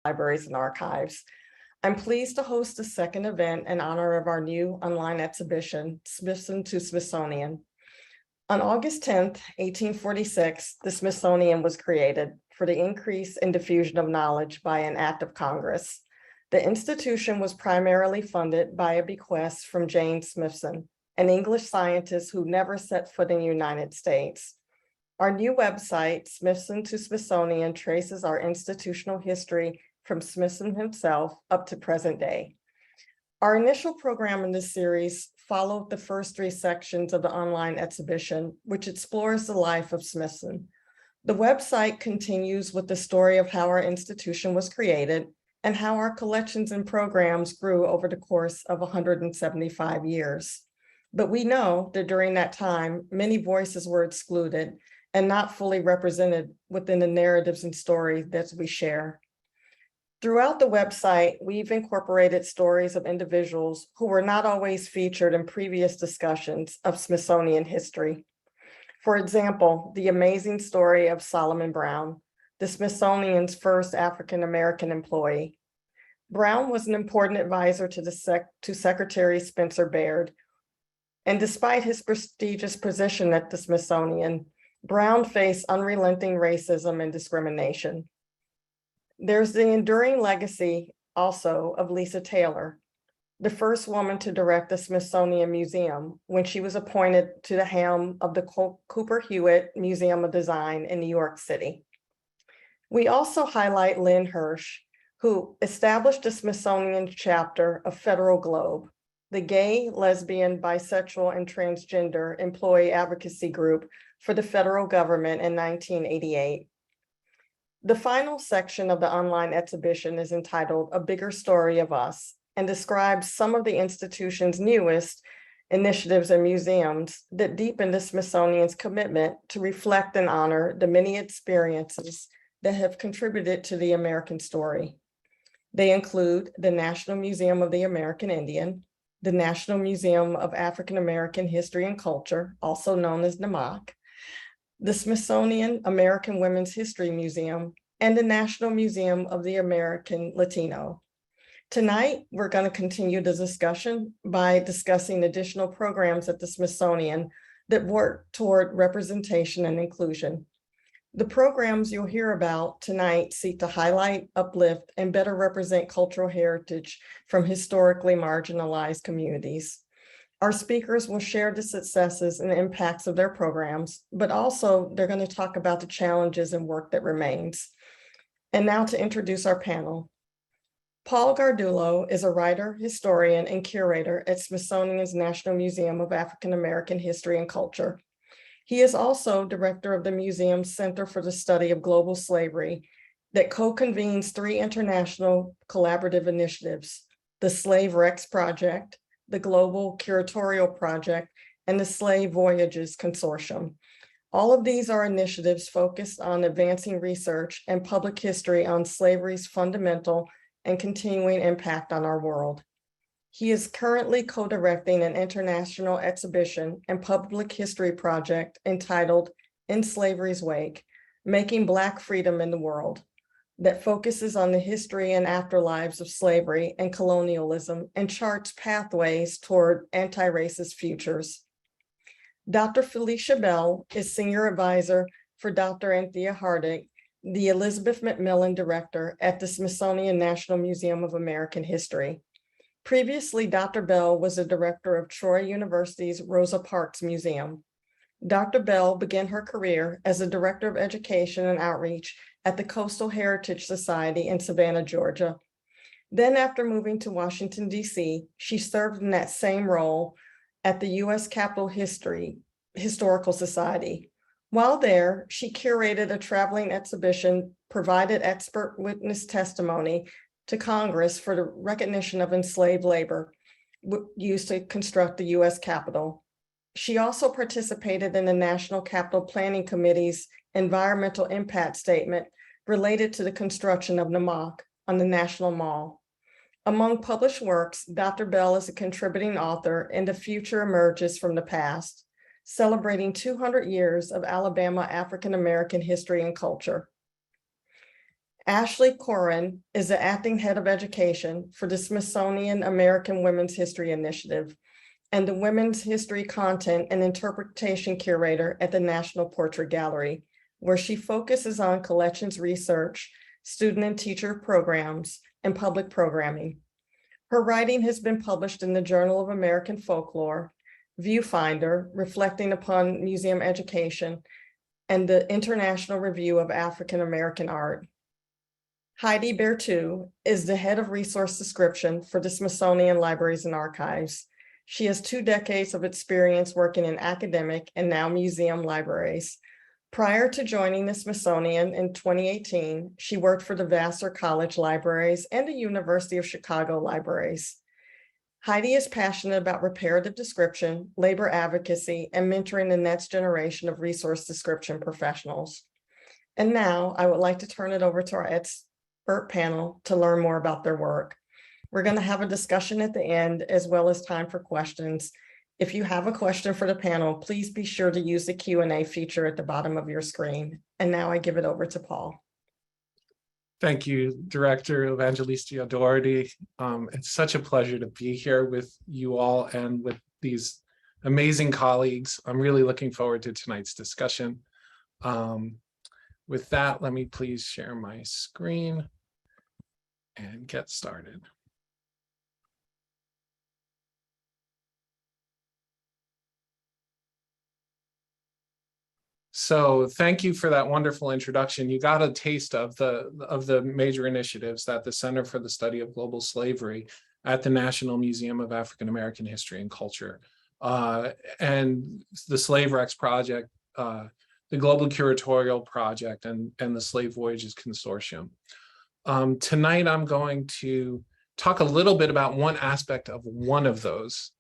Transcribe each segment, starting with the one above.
libraries and archives. I'm pleased to host the second event in honor of our new online exhibition, Smithson to Smithsonian. On August 10th, 1846, the Smithsonian was created for the increase and diffusion of knowledge by an act of Congress. The institution was primarily funded by a bequest from James Smithson, an English scientist who never set foot in the United States. Our new website, Smithson to Smithsonian, traces our institutional history from Smithson himself up to present day. Our initial program in this series followed the first three sections of the online exhibition, which explores the life of Smithson. The website continues with the story of how our institution was created and how our collections and programs grew over the course of 175 years. But we know that during that time, many voices were excluded and not fully represented within the narratives and stories that we share. Throughout the website, we've incorporated stories of individuals who were not always featured in previous discussions of Smithsonian history. For example, the amazing story of Solomon Brown, the Smithsonian's first African-American employee. Brown was an important advisor to Secretary Spencer Baird. And despite his prestigious position at the Smithsonian, Brown faced unrelenting racism and discrimination. There's the enduring legacy also of Lisa Taylor, the first woman to direct the Smithsonian Museum when she was appointed to the helm of the Cooper Hewitt Museum of Design in New York City. We also highlight Lynn Hirsch, who established the Smithsonian chapter of Federal Globe, the gay, lesbian, bisexual, and transgender employee advocacy group for the federal government in 1988. The final section of the online exhibition is entitled A Bigger Story of Us and describes some of the institution's newest initiatives and museums that deepen the Smithsonian's commitment to reflect and honor the many experiences that have contributed to the American story. They include the National Museum of the American Indian, the National Museum of African American History and Culture, also known as NAMAC, the Smithsonian American Women's History Museum, and the National Museum of the American Latino. Tonight, we're going to continue the discussion by discussing additional programs at the Smithsonian that work toward representation and inclusion. The programs you'll hear about tonight seek to highlight, uplift, and better represent cultural heritage from historically marginalized communities. Our speakers will share the successes and impacts of their programs, but also they're going to talk about the challenges and work that remains. And now to introduce our panel. Paul Gardulo is a writer, historian, and curator at Smithsonian's National Museum of African American History and Culture. He is also director of the museum's Center for the Study of Global Slavery that co-convenes three international collaborative initiatives, the Slave Rex Project, the Global Curatorial Project, and the Slave Voyages Consortium. All of these are initiatives focused on advancing research and public history on slavery's fundamental and continuing impact on our world. He is currently co-directing an international exhibition and public history project entitled In Slavery's Wake, Making Black Freedom in the World, that focuses on the history and afterlives of slavery and colonialism and charts pathways toward anti-racist futures. Dr. Felicia Bell is Senior Advisor for Dr. Anthea Hardig, the Elizabeth Macmillan Director at the Smithsonian National Museum of American History. Previously, Dr. Bell was the director of Troy University's Rosa Parks Museum. Dr. Bell began her career as a director of education and outreach at the Coastal Heritage Society in Savannah, Georgia. Then after moving to Washington, D.C., she served in that same role at the U.S. Capitol Historical Society. While there, she curated a traveling exhibition, provided expert witness testimony to Congress for the recognition of enslaved labor used to construct the U.S. Capitol. She also participated in the National Capital Planning Committee's environmental impact statement related to the construction of NAMAC on the National Mall. Among published works, Dr. Bell is a contributing author in The Future Emerges from the Past, celebrating 200 years of Alabama African American history and culture. Ashleigh Coren is the acting head of education for the Smithsonian American Women's History Initiative and the Women's History Content and Interpretation Curator at the National Portrait Gallery, where she focuses on collections research, student and teacher programs, and public programming. Her writing has been published in the Journal of American Folklore, Viewfinder, reflecting upon museum education, and the International Review of African American Art. Heidi Bertu is the head of resource description for the Smithsonian Libraries and Archives. She has 2 decades of experience working in academic and now museum libraries. Prior to joining the Smithsonian in 2018, she worked for the Vassar College Libraries and the University of Chicago Libraries. Heidi is passionate about reparative description, labor advocacy, and mentoring the next generation of resource description professionals. And now I would like to turn it over to our expert panel to learn more about their work. We're going to have a discussion at the end, as well as time for questions. If you have a question for the panel, please be sure to use the Q&A feature at the bottom of your screen. And now I give it over to Paul. Thank you, Director Evangelista Doherty. It's such a pleasure to be here with you all and with these amazing colleagues. I'm really looking forward to tonight's discussion. With that, let me please share my screen and get started. So thank you for that wonderful introduction. You got a taste of the major initiatives that the Center for the Study of Global Slavery at the National Museum of African American History and Culture and the Slave Rex Project, the Global Curatorial Project, and the Slave Voyages Consortium. Tonight I'm going to talk a little bit about one aspect of one of those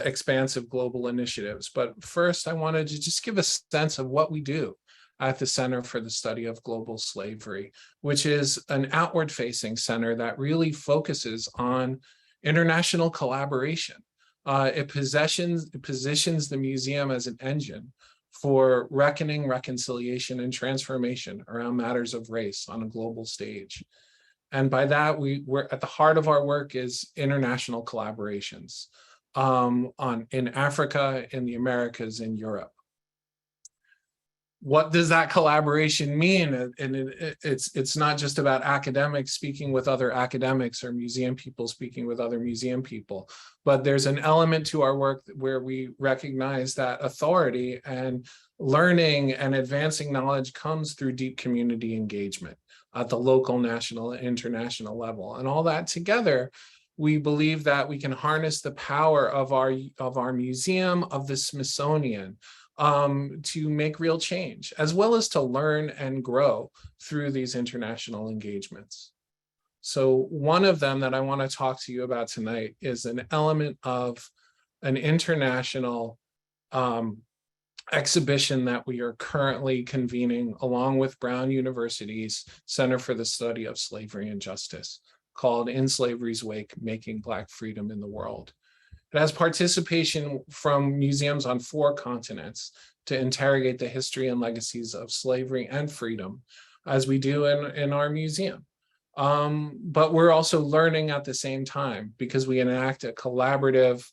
expansive global initiatives. But first, I wanted to just give a sense of what we do at the Center for the Study of Global Slavery, which is an outward-facing center that really focuses on international collaboration. It positions the museum as an engine for reckoning, reconciliation, and transformation around matters of race on a global stage. And by that, we're at the heart of our work is international collaborations. In Africa, in the Americas, in Europe. What does that collaboration mean? And it's not just about academics speaking with other academics or museum people speaking with other museum people, but there's an element to our work where we recognize that authority and learning and advancing knowledge comes through deep community engagement at the local, national, and international level. And all that together, we believe that we can harness the power of our museum, of the Smithsonian, to make real change, as well as to learn and grow through these international engagements. So one of them that I want to talk to you about tonight is an element of an international exhibition that we are currently convening along with Brown University's Center for the Study of Slavery and Justice, called In Slavery's Wake, Making Black Freedom in the World. It has participation from museums on 4 continents to interrogate the history and legacies of slavery and freedom, as we do in our museum. But we're also learning at the same time because we enact a collaborative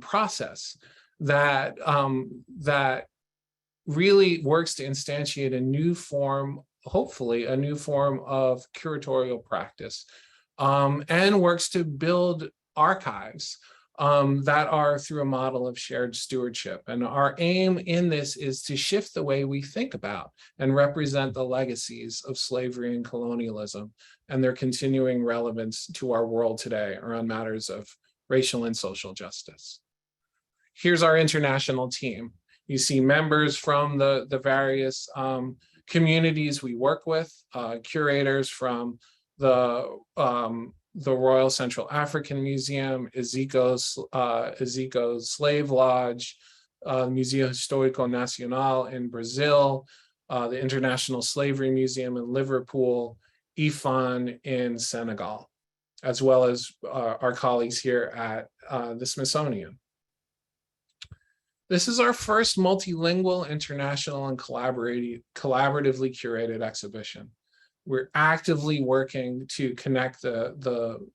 process that really works to instantiate a new form, hopefully a new form of curatorial practice, and works to build archives that are through a model of shared stewardship. And our aim in this is to shift the way we think about and represent the legacies of slavery and colonialism and their continuing relevance to our world today around matters of racial and social justice. Here's our international team. You see members from the various communities we work with, curators from the Royal Central African Museum, Ezeko's Slave Lodge, Museu Histórico Nacional in Brazil, the International Slavery Museum in Liverpool, IFAN in Senegal, as well as our colleagues here at the Smithsonian. This is our first multilingual, international, and collaboratively curated exhibition. We're actively working to connect the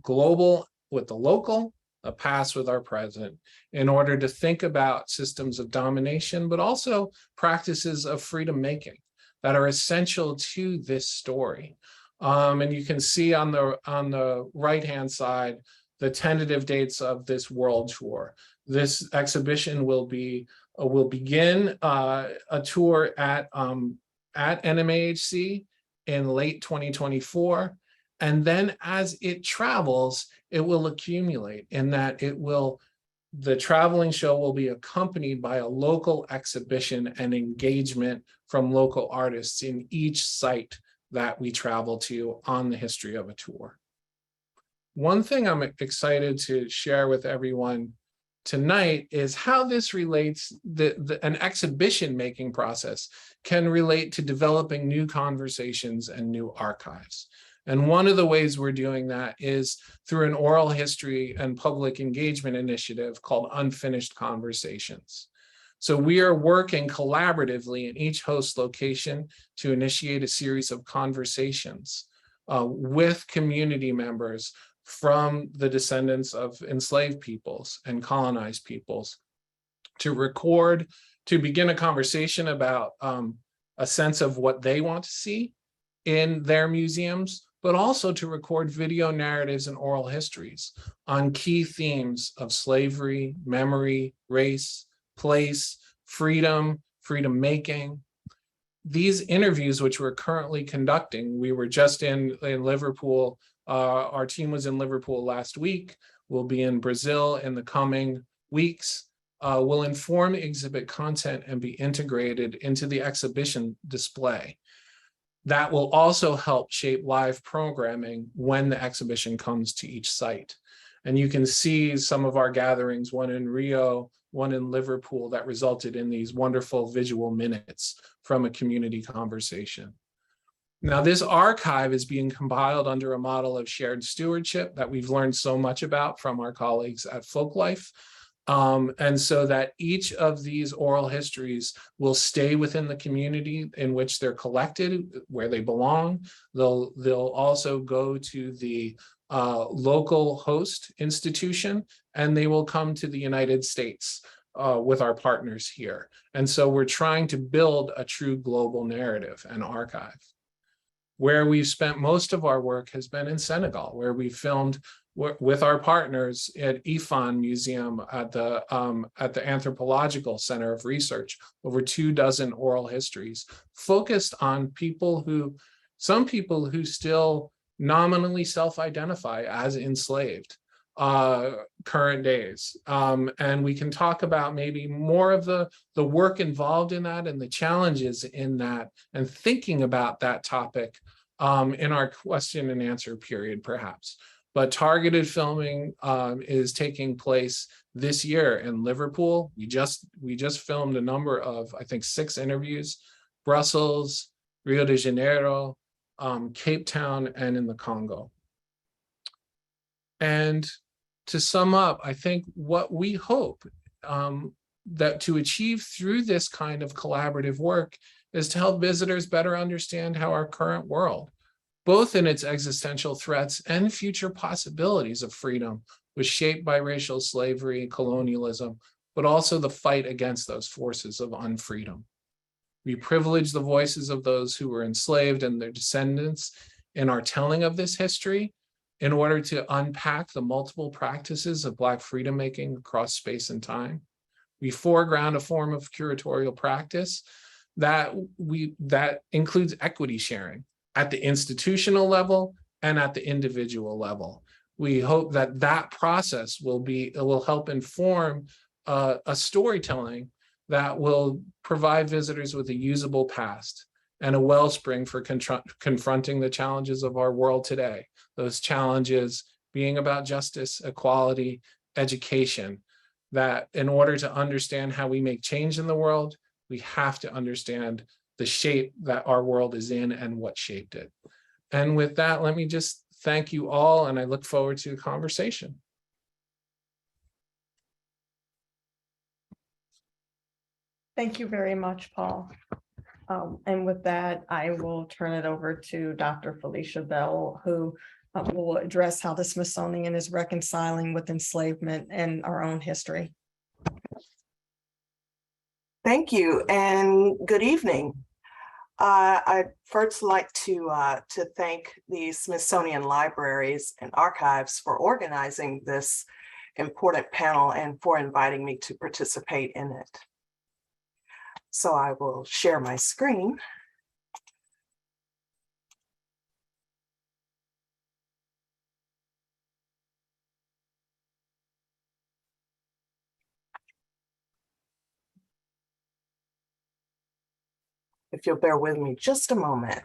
global with the local, the past with our present, in order to think about systems of domination, but also practices of freedom making that are essential to this story. And you can see on the right-hand side, the tentative dates of this world tour. This exhibition will begin a tour at NMAHC in late 2024. And then as it travels, it will accumulate in that the traveling show will be accompanied by a local exhibition and engagement from local artists in each site that we travel to on the history of a tour. One thing I'm excited to share with everyone tonight is how this relates, an exhibition making process can relate to developing new conversations and new archives. And one of the ways we're doing that is through an oral history and public engagement initiative called Unfinished Conversations. So we are working collaboratively in each host location to initiate a series of conversations with community members from the descendants of enslaved peoples and colonized peoples to begin a conversation about a sense of what they want to see in their museums, but also to record video narratives and oral histories on key themes of slavery, memory, race, place, freedom, freedom making. These interviews, which we're currently conducting, we were just in Liverpool. Our team was in Liverpool last week. We'll be in Brazil in the coming weeks. Will inform exhibit content and be integrated into the exhibition display. That will also help shape live programming when the exhibition comes to each site. And you can see some of our gatherings, one in Rio, one in Liverpool, that resulted in these wonderful visual minutes from a community conversation. Now, this archive is being compiled under a model of shared stewardship that we've learned so much about from our colleagues at Folklife. And so that each of these oral histories will stay within the community in which they're collected, where they belong. They'll also go to the local host institution, and they will come to the United States with our partners here. And so we're trying to build a true global narrative and archive. Where we've spent most of our work has been in Senegal, where we filmed with our partners at IFAN Museum at the Anthropological Center of Research, over 24 oral histories focused on some people who still nominally self-identify as enslaved, current days. And we can talk about maybe more of the work involved in that and the challenges in that, and thinking about that topic in our question and answer period, perhaps. But targeted filming is taking place this year in Liverpool. We just filmed a number of, I think, 6 interviews: Brussels, Rio de Janeiro, Cape Town, and in the Congo. And to sum up, I think what we hope that to achieve through this kind of collaborative work is to help visitors better understand how our current world, both in its existential threats and future possibilities of freedom, was shaped by racial slavery, colonialism, but also the fight against those forces of unfreedom. We privilege the voices of those who were enslaved and their descendants in our telling of this history in order to unpack the multiple practices of Black freedom making across space and time. We foreground a form of curatorial practice that includes equity sharing at the institutional level and at the individual level. We hope that that process will help inform a storytelling that will provide visitors with a usable past and a wellspring for confronting the challenges of our world today. Those challenges being about justice, equality, education, that in order to understand how we make change in the world, we have to understand the shape that our world is in and what shaped it. And with that, let me just thank you all, and I look forward to a conversation. Thank you very much, Paul. And with that, I will turn it over to Dr. Felicia Bell, who will address how the Smithsonian is reconciling with enslavement and our own history. Thank you and good evening. I'd first like to thank the Smithsonian Libraries and Archives for organizing this important panel and for inviting me to participate in it. So I will share my screen. If you'll bear with me just a moment.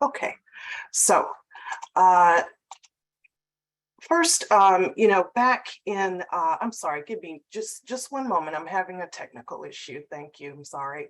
Okay, so first, back in, I'm sorry, give me just one moment. I'm having a technical issue. Thank you. I'm sorry.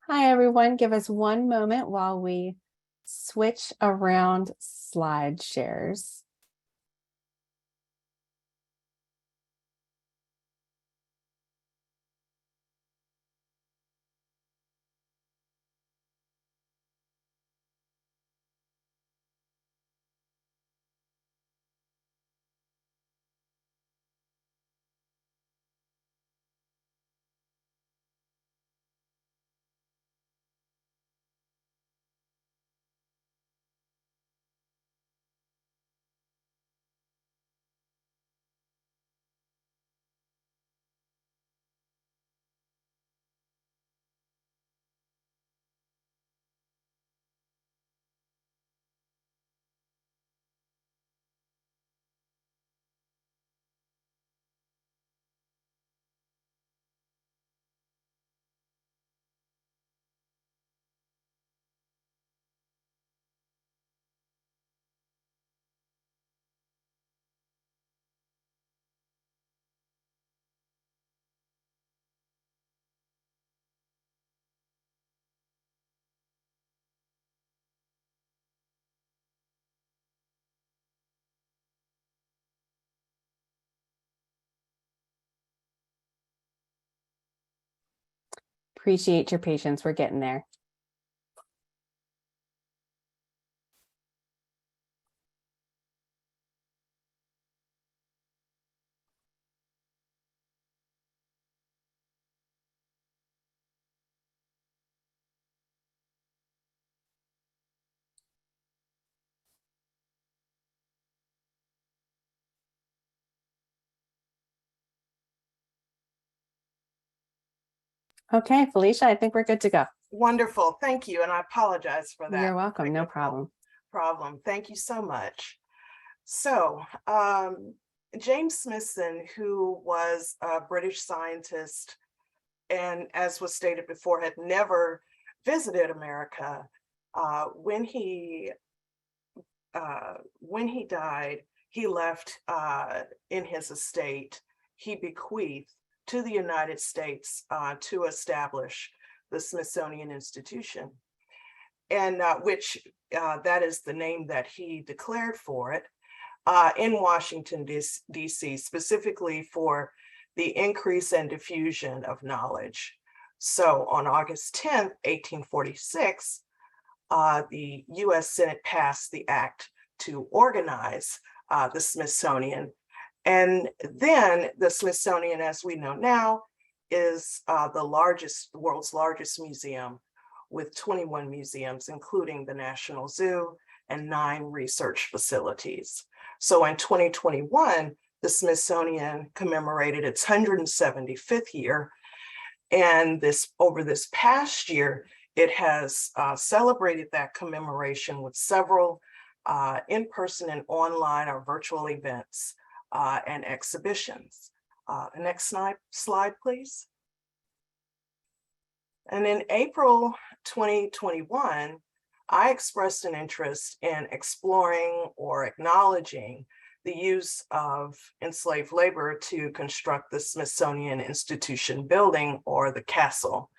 Hi, everyone. Give us one moment while we switch around slide shares. Appreciate your patience. We're getting there. Okay, Felicia, I think we're good to go. Wonderful. Thank you. And I apologize for that. You're welcome. No problem. Thank you so much. So, James Smithson, who was a British scientist and, as was stated before, had never visited America, when he died, he left in his estate, he bequeathed to the United States to establish the Smithsonian Institution, and which that is the name that he declared for it in Washington, D.C., specifically for the increase and diffusion of knowledge. So on August 10th, 1846, the US Senate passed the act to organize the Smithsonian. And then the Smithsonian, as we know now, is the world's largest museum with 21 museums, including the National Zoo and 9 research facilities. So in 2021, the Smithsonian commemorated its 175th year. And over this past year, it has celebrated that commemoration with several in-person and online or virtual events and exhibitions. The next slide, please. And in April 2021, I expressed an interest in exploring or acknowledging the use of enslaved labor to construct the Smithsonian Institution building, or the castle,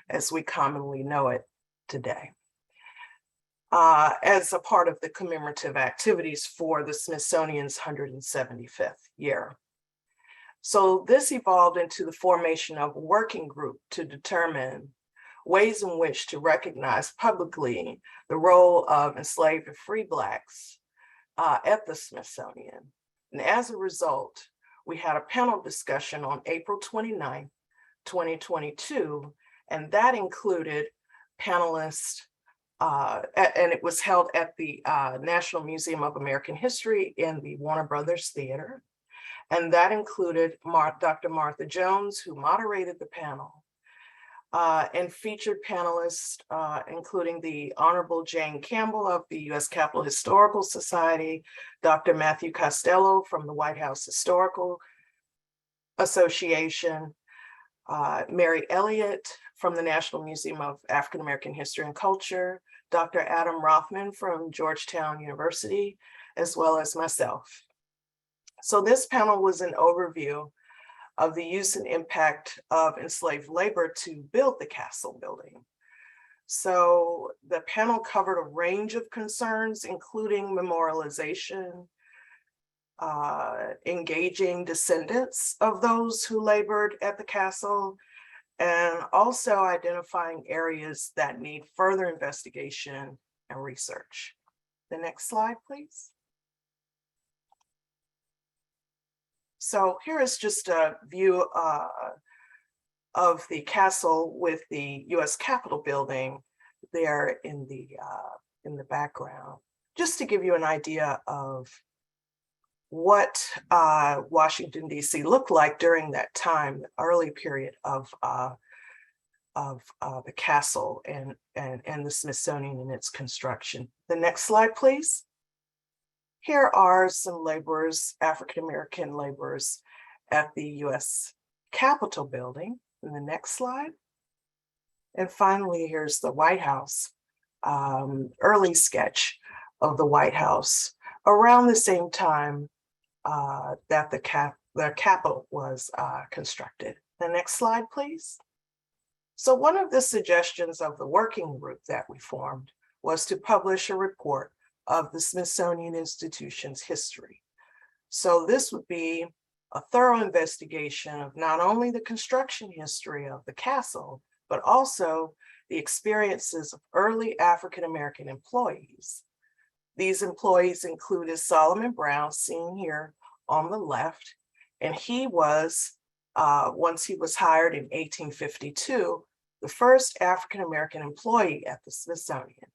as we commonly know it today, as a part of the commemorative activities for the Smithsonian's 175th year. So this evolved into the formation of a working group to determine ways in which to recognize publicly the role of enslaved and free Blacks at the Smithsonian. And as a result, we had a panel discussion on April 29, 2022, and that included panelists, and it was held at the National Museum of American History in the Warner Brothers Theater. And that included Dr. Martha Jones, who moderated the panel, and featured panelists, including the Honorable Jane Campbell of the U.S. Capitol Historical Society, Dr. Matthew Costello from the White House Historical Association, Mary Elliott from the National Museum of African American History and Culture, Dr. Adam Rothman from Georgetown University, as well as myself. So this panel was an overview of the use and impact of enslaved labor to build the castle building. So the panel covered a range of concerns, including memorialization, engaging descendants of those who labored at the castle, and also identifying areas that need further investigation and research. The next slide, please. So here is just a view of the castle with the U.S. Capitol building there in the background, just to give you an idea of what Washington, D.C. looked like during that time, the early period of the castle and the Smithsonian and its construction. The next slide, please. Here are some laborers, African-American laborers at the U.S. Capitol building. In the next slide. And finally, here's the White House, early sketch of the White House around the same time that the Capitol was constructed. The next slide, please. So one of the suggestions of the working group that we formed was to publish a report of the Smithsonian Institution's history. So this would be a thorough investigation of not only the construction history of the castle, but also the experiences of early African-American employees. These employees included Solomon Brown, seen here on the left, and he was, once he was hired in 1852, the first African-American employee at the Smithsonian.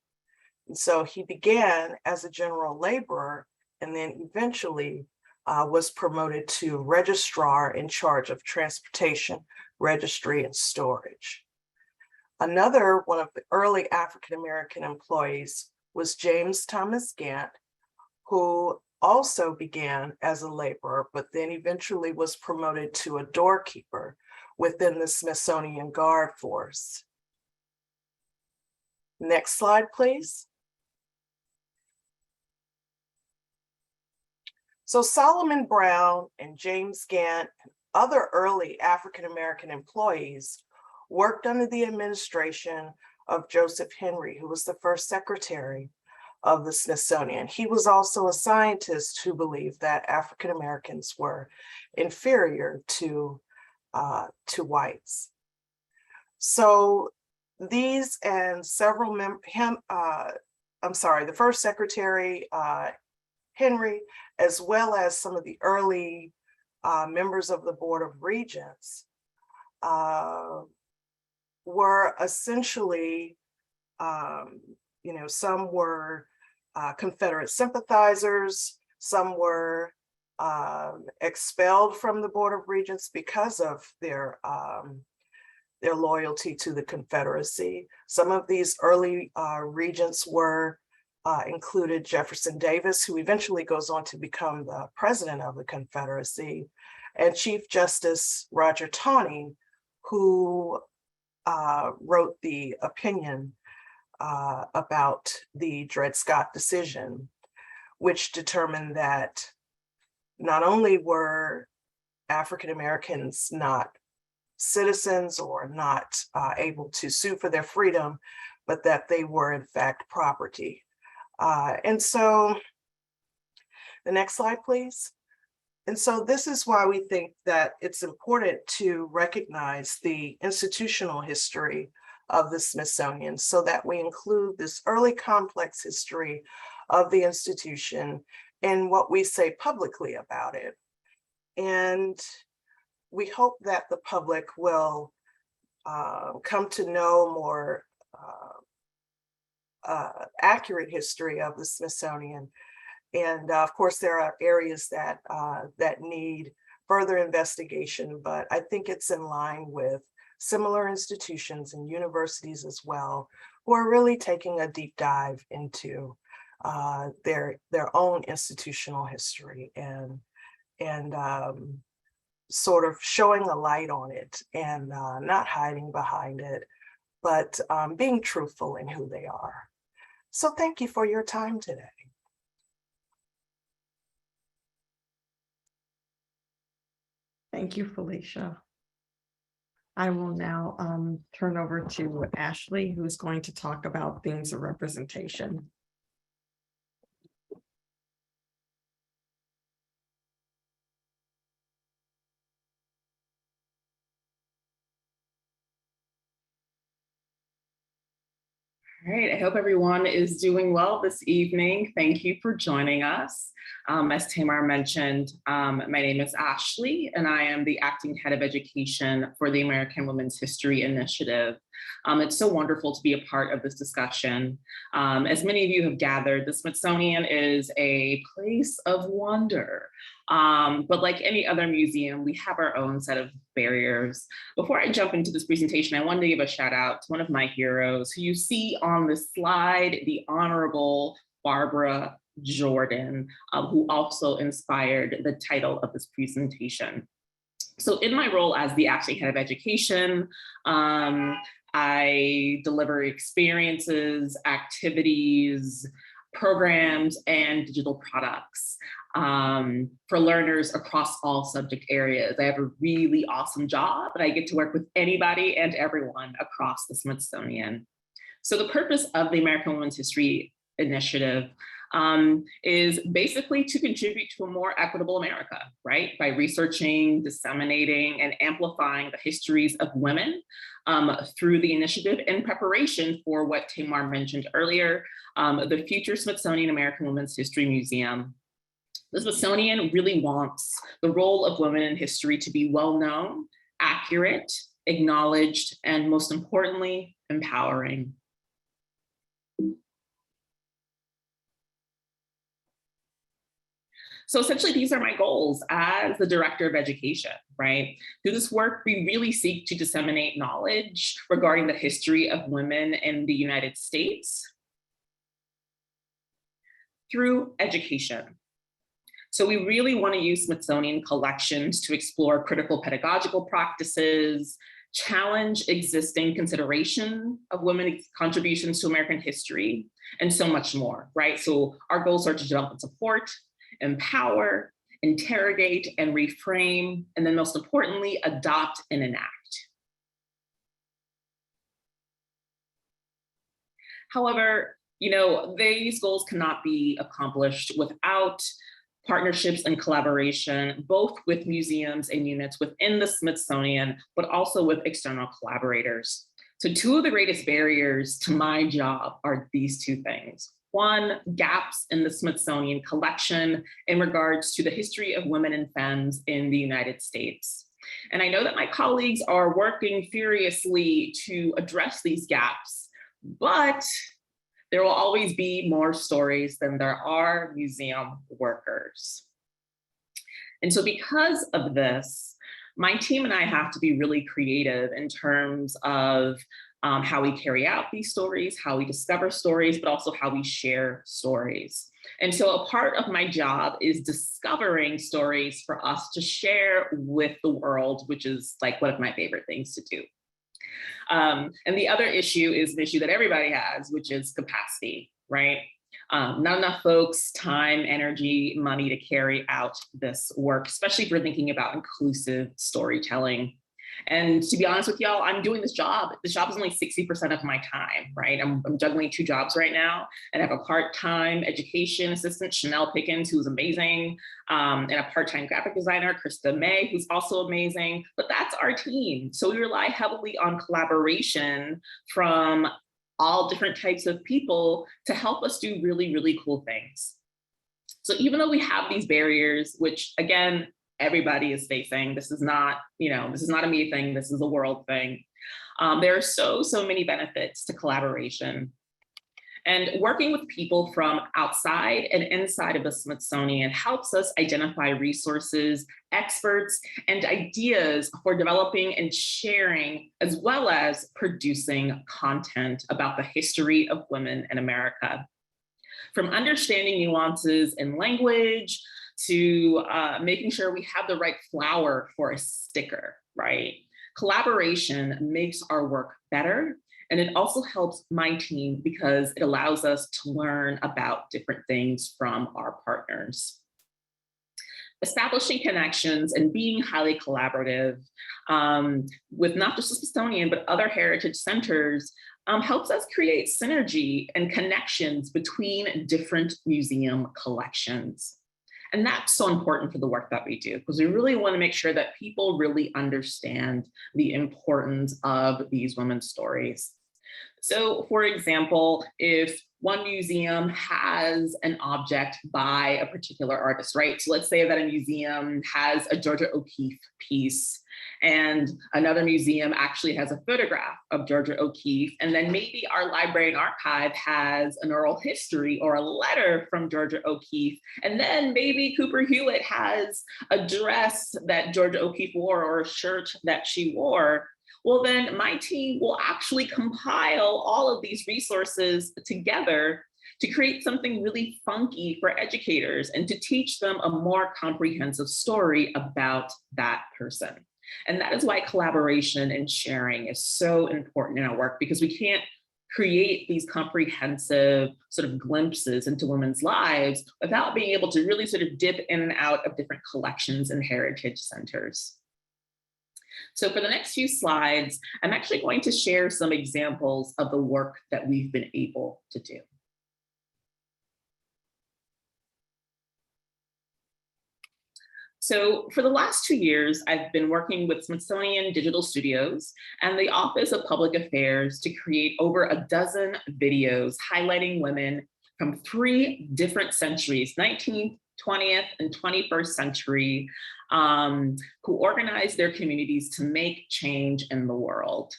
And so he began as a general laborer and then eventually was promoted to registrar in charge of transportation, registry, and storage. Another one of the early African-American employees was James Thomas Gant, who also began as a laborer, but then eventually was promoted to a doorkeeper within the Smithsonian Guard Force. Next slide, please. So Solomon Brown and James Gant and other early African-American employees worked under the administration of Joseph Henry, who was the first secretary of the Smithsonian. He was also a scientist who believed that African-Americans were inferior to whites. So These and several the first secretary, Henry, as well as some of the early members of the Board of Regents were essentially, some were Confederate sympathizers, some were expelled from the Board of Regents because of their loyalty to the Confederacy. Some of these early regents were included Jefferson Davis, who eventually goes on to become the president of the Confederacy, and Chief Justice Roger Taney, who wrote the opinion about the Dred Scott decision, which determined that not only were African Americans not citizens or not able to sue for their freedom, but that they were in fact property. And so the next slide, please. And so this is why we think that it's important to recognize the institutional history of the Smithsonian, so that we include this early complex history of the institution in what we say publicly about it. And we hope that the public will come to know more accurate history of the Smithsonian. And of course, there are areas that need further investigation, but I think it's in line with similar institutions and universities as well, who are really taking a deep dive into their own institutional history and sort of showing a light on it and not hiding behind it, but being truthful in who they are. So thank you for your time today. Thank you, Felicia. I will now turn over to Ashleigh, who's going to talk about themes of representation. All right, I hope everyone is doing well this evening. Thank you for joining us. As Tamar mentioned, my name is Ashleigh, and I am the acting head of education for the American Women's History Initiative. It's so wonderful to be a part of this discussion. As many of you have gathered, the Smithsonian is a place of wonder. But like any other museum, we have our own set of barriers. Before I jump into this presentation, I wanted to give a shout out to one of my heroes who you see on the slide, the Honorable Barbara Jordan, who also inspired the title of this presentation. So in my role as the acting head of education, I deliver experiences, activities, programs, and digital products for learners across all subject areas. I have a really awesome job, and I get to work with anybody and everyone across the Smithsonian. So the purpose of the American Women's History Initiative is basically to contribute to a more equitable America, right? By researching, disseminating, and amplifying the histories of women through the initiative in preparation for what Tamar mentioned earlier, the future Smithsonian American Women's History Museum. The Smithsonian really wants the role of women in history to be well known, accurate, acknowledged, and most importantly, empowering. So essentially, these are my goals as the director of education, right? Through this work, we really seek to disseminate knowledge regarding the history of women in the United States through education. So we really want to use Smithsonian collections to explore critical pedagogical practices, challenge existing consideration of women's contributions to American history, and so much more, right? So our goals are to develop and support, empower, interrogate, and reframe, and then most importantly, adopt and enact. However, these goals cannot be accomplished without partnerships and collaboration, both with museums and units within the Smithsonian, but also with external collaborators. So two of the greatest barriers to my job are these two things. One, gaps in the Smithsonian collection in regards to the history of women and femmes in the United States. And I know that my colleagues are working furiously to address these gaps, but there will always be more stories than there are museum workers. And so because of this, my team and I have to be really creative in terms of how we carry out these stories, how we discover stories, but also how we share stories. And so a part of my job is discovering stories for us to share with the world, which is like one of my favorite things to do. And the other issue is an issue that everybody has, which is capacity, right? Not enough folks, time, energy, money to carry out this work, especially if we're thinking about inclusive storytelling. And to be honest with y'all, I'm doing this job. This job is only 60% of my time, right? I'm juggling 2 jobs right now, and I have a part-time education assistant, Chanel Pickens, who's amazing, and a part-time graphic designer, Krista May, who's also amazing, but that's our team. So we rely heavily on collaboration from all different types of people to help us do really, really cool things. So even though we have these barriers, which again, everybody is facing, this is not, this is not a me thing, this is a world thing. There are so many benefits to collaboration. And working with people from outside and inside of the Smithsonian helps us identify resources, experts, and ideas for developing and sharing, as well as producing content about the history of women in America. From understanding nuances in language to making sure we have the right flower for a sticker, right? Collaboration makes our work better. And it also helps my team because it allows us to learn about different things from our partners. Establishing connections and being highly collaborative with not just the Smithsonian, but other heritage centers helps us create synergy and connections between different museum collections. And that's so important for the work that we do, because we really want to make sure that people really understand the importance of these women's stories. So for example, if one museum has an object by a particular artist, right? So let's say that a museum has a Georgia O'Keeffe piece and another museum actually has a photograph of Georgia O'Keeffe, and then maybe our library and archive has an oral history or a letter from Georgia O'Keeffe, and then maybe Cooper Hewitt has a dress that Georgia O'Keeffe wore or a shirt that she wore. Well, then my team will actually compile all of these resources together to create something really funky for educators and to teach them a more comprehensive story about that person. And that is why collaboration and sharing is so important in our work, because we can't create these comprehensive sort of glimpses into women's lives without being able to really sort of dip in and out of different collections and heritage centers. So for the next few slides, I'm actually going to share some examples of the work that we've been able to do. So for the last 2 years, I've been working with Smithsonian Digital Studios and the Office of Public Affairs to create over a dozen videos highlighting women from 3 different centuries, 19th, 20th, and 21st century, who organized their communities to make change in the world.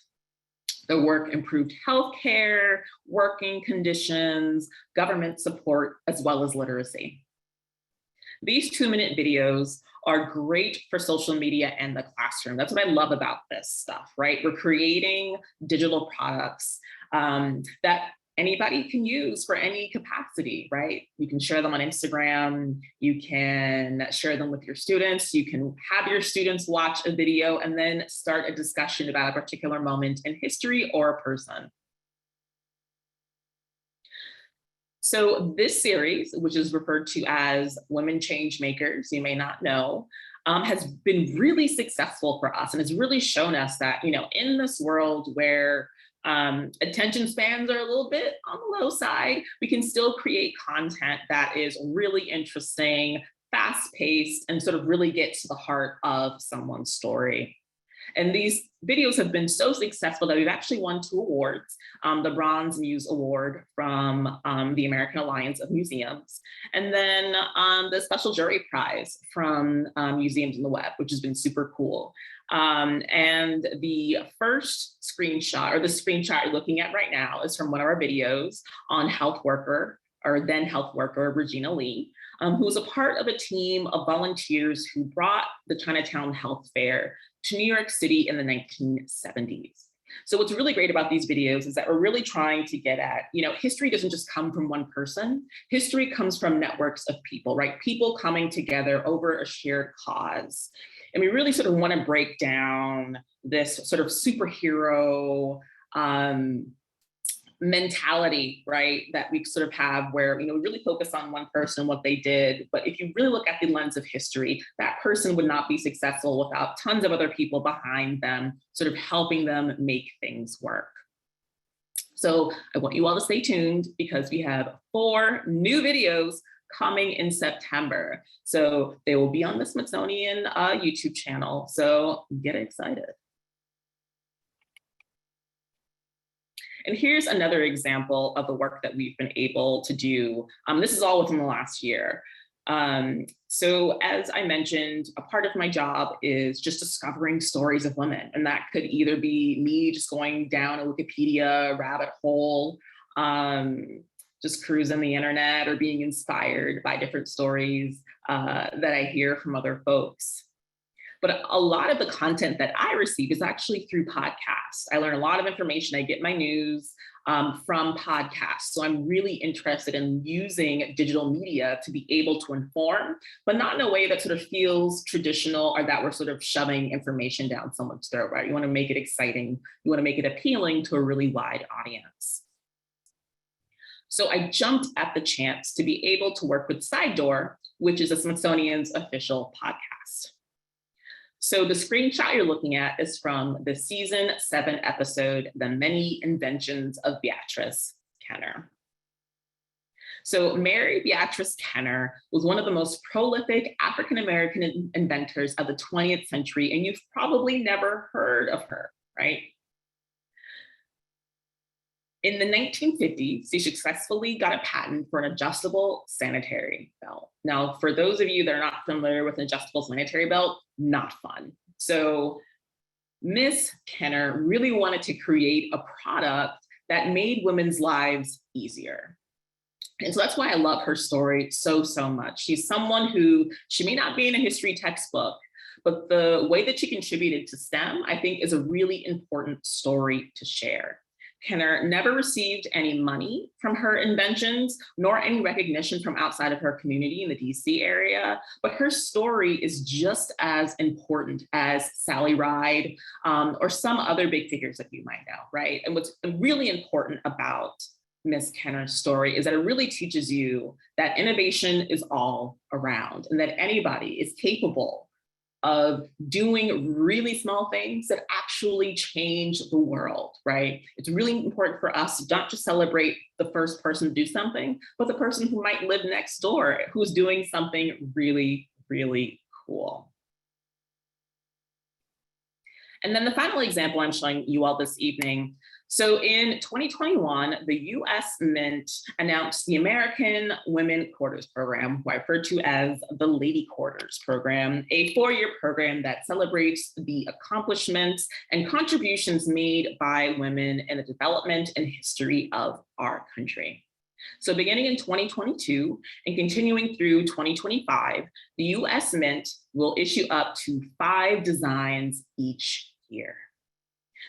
The work improved healthcare, working conditions, government support, as well as literacy. These 2-minute videos are great for social media and the classroom. That's what I love about this stuff, right? We're creating digital products that anybody can use for any capacity, right? You can share them on Instagram, you can share them with your students, you can have your students watch a video and then start a discussion about a particular moment in history or a person. So this series, which is referred to as Women Change Makers, you may not know, has been really successful for us and has really shown us that, in this world where attention spans are a little bit on the low side, we can still create content that is really interesting, fast-paced, and sort of really get to the heart of someone's story. And these videos have been so successful that we've actually won 2 awards, the Bronze Muse Award from the American Alliance of Museums, and then the Special Jury Prize from Museums on the Web, which has been super cool. And the first screenshot, or the screenshot you're looking at right now, is from one of our videos on health worker, or then health worker, Regina Lee, who was a part of a team of volunteers who brought the Chinatown Health Fair to New York City in the 1970s. So what's really great about these videos is that we're really trying to get at, history doesn't just come from one person. History comes from networks of people, right? People coming together over a shared cause. And we really sort of want to break down this sort of superhero mentality, right, that we sort of have where, we really focus on one person and what they did. But if you really look at the lens of history, that person would not be successful without tons of other people behind them, sort of helping them make things work. So I want you all to stay tuned because we have 4 new videos coming in September. So they will be on the Smithsonian YouTube channel. So get excited. And here's another example of the work that we've been able to do. This is all within the last year. So as I mentioned, a part of my job is just discovering stories of women. And that could either be me just going down a Wikipedia rabbit hole, just cruising the internet, or being inspired by different stories that I hear from other folks. But a lot of the content that I receive is actually through podcasts. I learn a lot of information. I get my news from podcasts. So I'm really interested in using digital media to be able to inform, but not in a way that sort of feels traditional or that we're sort of shoving information down someone's throat, right? You want to make it exciting. You want to make it appealing to a really wide audience. So I jumped at the chance to be able to work with Side Door, which is a Smithsonian's official podcast. So the screenshot you're looking at is from the season 7 episode, The Many Inventions of Beatrice Kenner. So Mary Beatrice Kenner was one of the most prolific African-American inventors of the 20th century, and you've probably never heard of her, right? In the 1950s, she successfully got a patent for an adjustable sanitary belt. Now, for those of you that are not familiar with an adjustable sanitary belt, not fun. So Miss Kenner really wanted to create a product that made women's lives easier. And so that's why I love her story so, so much. She's someone who, she may not be in a history textbook, but the way that she contributed to STEM, I think, is a really important story to share. Kenner never received any money from her inventions, nor any recognition from outside of her community in the DC area, but her story is just as important as Sally Ride or some other big figures that you might know, right? And what's really important about Miss Kenner's story is that it really teaches you that innovation is all around and that anybody is capable of doing really small things that actually change the world, right? It's really important for us to not just celebrate the first person to do something, but the person who might live next door, who's doing something really, really cool. And then the final example I'm showing you all this evening. So in 2021, the US Mint announced the American Women Quarters Program, who I refer to as the Lady Quarters Program, a 4-year program that celebrates the accomplishments and contributions made by women in the development and history of our country. So beginning in 2022 and continuing through 2025, the US Mint will issue up to 5 designs each year.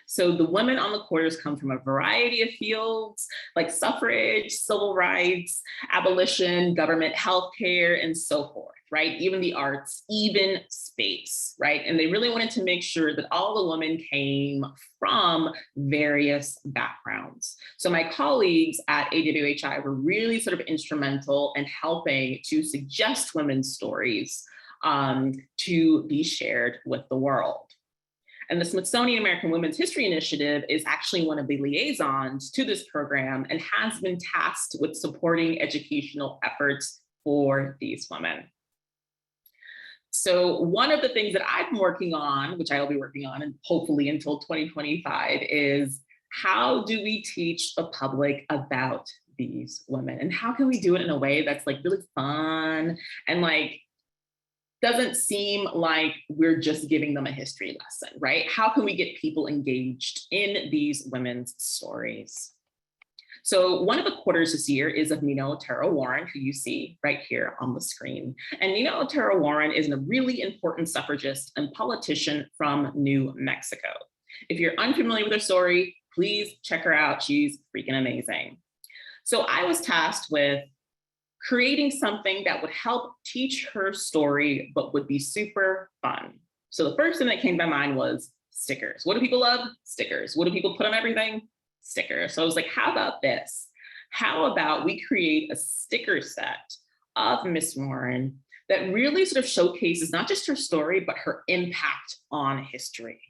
So the women on the quarters come from a variety of fields like suffrage, civil rights, abolition, government, healthcare, and so forth, right? Even the arts, even space, right? And they really wanted to make sure that all the women came from various backgrounds. So my colleagues at AWHI were really sort of instrumental in helping to suggest women's stories to be shared with the world. And the Smithsonian American Women's History Initiative is actually one of the liaisons to this program and has been tasked with supporting educational efforts for these women. So one of the things that I've been working on, which I'll be working on and hopefully until 2025, is how do we teach the public about these women? And how can we do it in a way that's like really fun and like doesn't seem like we're just giving them a history lesson, right? How can we get people engaged in these women's stories? So one of the quarters this year is of Nina Otero Warren, who you see right here on the screen. And Nina Otero Warren is a really important suffragist and politician from New Mexico. If you're unfamiliar with her story, please check her out. She's freaking amazing. So I was tasked with creating something that would help teach her story, but would be super fun. So the first thing that came to my mind was stickers. What do people love? Stickers. What do people put on everything? Stickers. So I was like, how about this? How about we create a sticker set of Miss Warren that really sort of showcases not just her story, but her impact on history.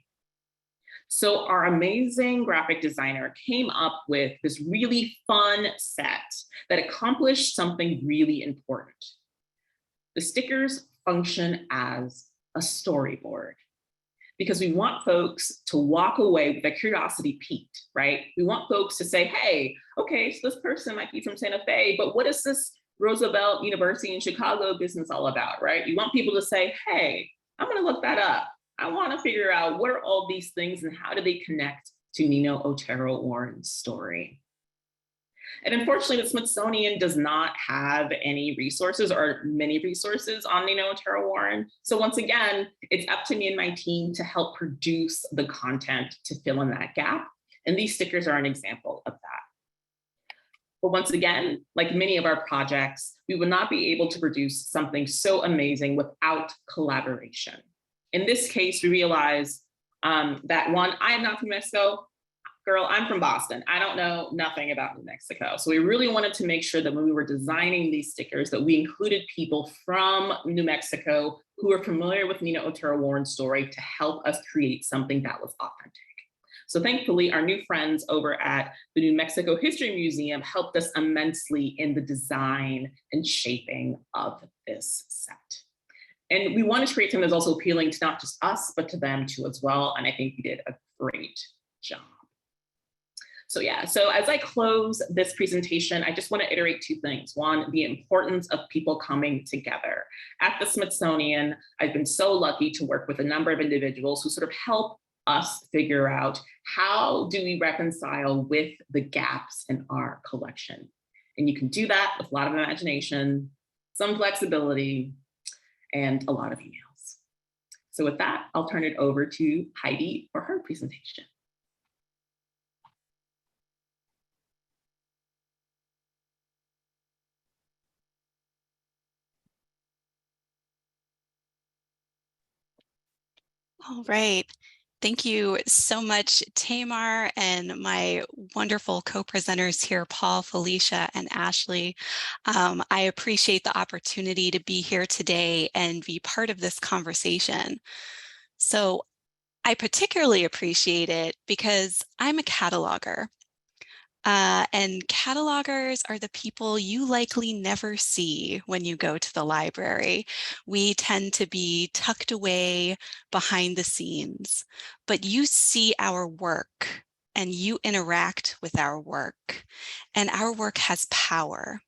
So our amazing graphic designer came up with this really fun set that accomplished something really important. The stickers function as a storyboard because we want folks to walk away with their curiosity piqued, right? We want folks to say, hey, okay, so this person might be from Santa Fe, but what is this Roosevelt University in Chicago business all about, right? You want people to say, hey, I'm gonna look that up. I want to figure out what are all these things and how do they connect to Nina Otero Warren's story. And unfortunately, the Smithsonian does not have any resources or many resources on Nina Otero Warren. So once again, it's up to me and my team to help produce the content to fill in that gap. And these stickers are an example of that. But once again, like many of our projects, we would not be able to produce something so amazing without collaboration. In this case, we realized that one, I am not from Mexico. Girl, I'm from Boston. I don't know nothing about New Mexico. So we really wanted to make sure that when we were designing these stickers that we included people from New Mexico who are familiar with Nina Otero Warren's story to help us create something that was authentic. So thankfully, our new friends over at the New Mexico History Museum helped us immensely in the design and shaping of this set. And we wanted to create something that's also appealing to not just us, but to them too as well. And I think we did a great job. So yeah, so as I close this presentation, I just want to iterate two things. One, the importance of people coming together. At the Smithsonian, I've been so lucky to work with a number of individuals who sort of help us figure out how do we reconcile with the gaps in our collection. And you can do that with a lot of imagination, some flexibility, and a lot of emails. So with that, I'll turn it over to Heidi for her presentation. All right. Thank you so much, Tamar, and my wonderful co-presenters here, Paul, Felicia, and Ashleigh. I appreciate the opportunity to be here today and be part of this conversation. So I particularly appreciate it because I'm a cataloger. And catalogers are the people you likely never see when you go to the library. We tend to be tucked away behind the scenes, but you see our work and you interact with our work, and our work has power.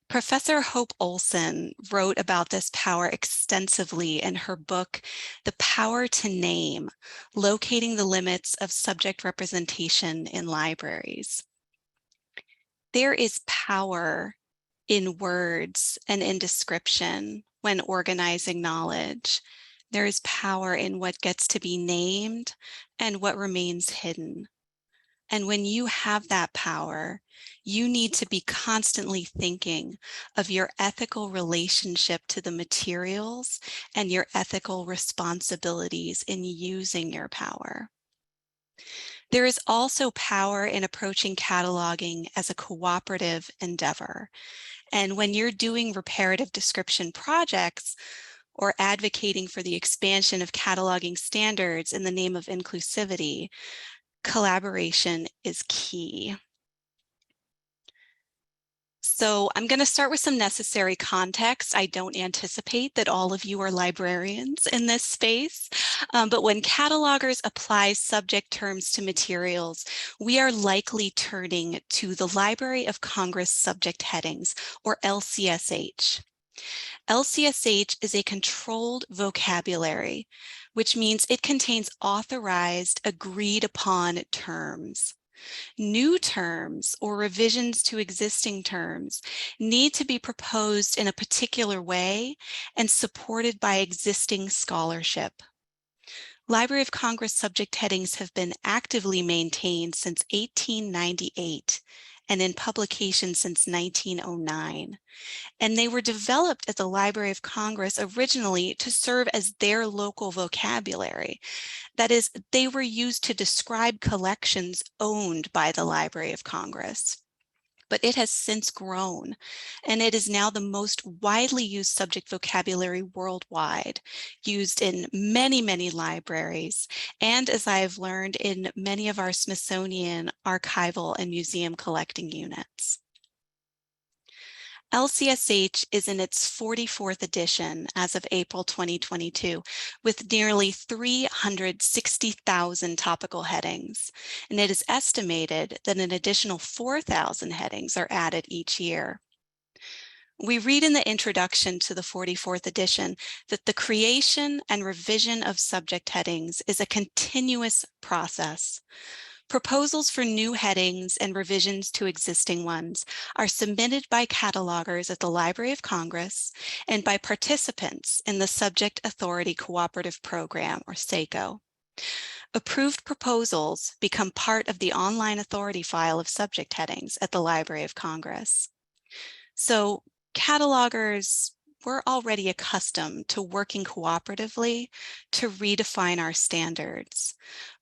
Professor Hope Olson wrote about this power extensively in her book, The Power to Name, Locating the Limits of Subject Representation in Libraries. There is power in words and in description when organizing knowledge. There is power in what gets to be named and what remains hidden. And when you have that power, you need to be constantly thinking of your ethical relationship to the materials and your ethical responsibilities in using your power. There is also power in approaching cataloging as a cooperative endeavor. And when you're doing reparative description projects or advocating for the expansion of cataloging standards in the name of inclusivity, collaboration is key. So I'm going to start with some necessary context. I don't anticipate that all of you are librarians in this space, but when catalogers apply subject terms to materials, we are likely turning to the Library of Congress subject headings, or LCSH. LCSH is a controlled vocabulary, which means it contains authorized, agreed upon terms. New terms or revisions to existing terms need to be proposed in a particular way and supported by existing scholarship. Library of Congress subject headings have been actively maintained since 1898 and in publication since 1909. And they were developed at the Library of Congress originally to serve as their local vocabulary. That is, they were used to describe collections owned by the Library of Congress. But it has since grown, and it is now the most widely used subject vocabulary worldwide, used in many, many libraries, and as I have learned, in many of our Smithsonian archival and museum collecting units. LCSH is in its 44th edition as of April 2022, with nearly 360,000 topical headings, and it is estimated that an additional 4,000 headings are added each year. We read in the introduction to the 44th edition that the creation and revision of subject headings is a continuous process. Proposals for new headings and revisions to existing ones are submitted by catalogers at the Library of Congress and by participants in the Subject Authority Cooperative Program, or SACO. Approved proposals become part of the online authority file of subject headings at the Library of Congress. So catalogers we're already accustomed to working cooperatively to redefine our standards.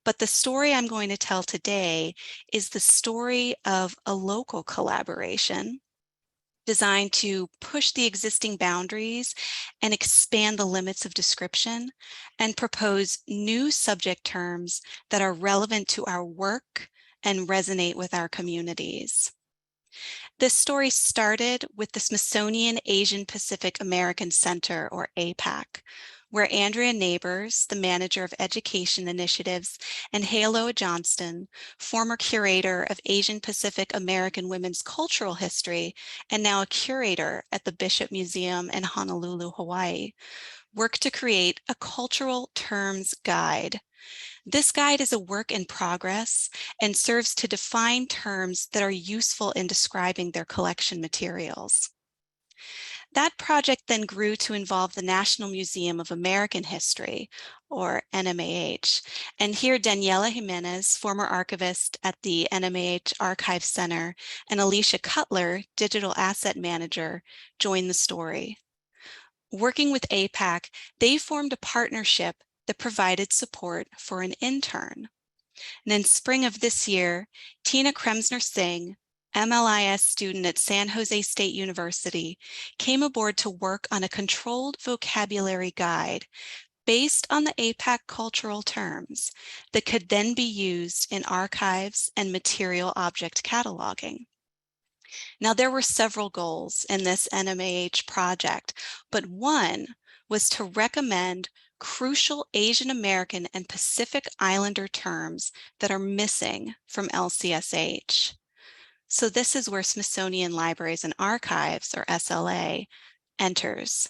But the story I'm going to tell today is the story of a local collaboration designed to push the existing boundaries and expand the limits of description and propose new subject terms that are relevant to our work and resonate with our communities. This story started with the Smithsonian Asian Pacific American Center, or APAC, where Andrea Neighbors, the manager of education initiatives, and Haloa Johnston, former curator of Asian Pacific American women's cultural history, and now a curator at the Bishop Museum in Honolulu, Hawaii, worked to create a cultural terms guide. This guide is a work in progress and serves to define terms that are useful in describing their collection materials. That project then grew to involve the National Museum of American History, or NMAH. And here Daniela Jimenez, former archivist at the NMAH Archive Center, and Alicia Cutler, digital asset manager, joined the story. Working with APAC, they formed a partnership that provided support for an intern. And in spring of this year, Tina Kremsner Singh, MLIS student at San Jose State University, came aboard to work on a controlled vocabulary guide based on the APAC cultural terms that could then be used in archives and material object cataloging. Now, there were several goals in this NMAH project, but one was to recommend crucial Asian American and Pacific Islander terms that are missing from LCSH. So this is where Smithsonian Libraries and Archives, or SLA, enters.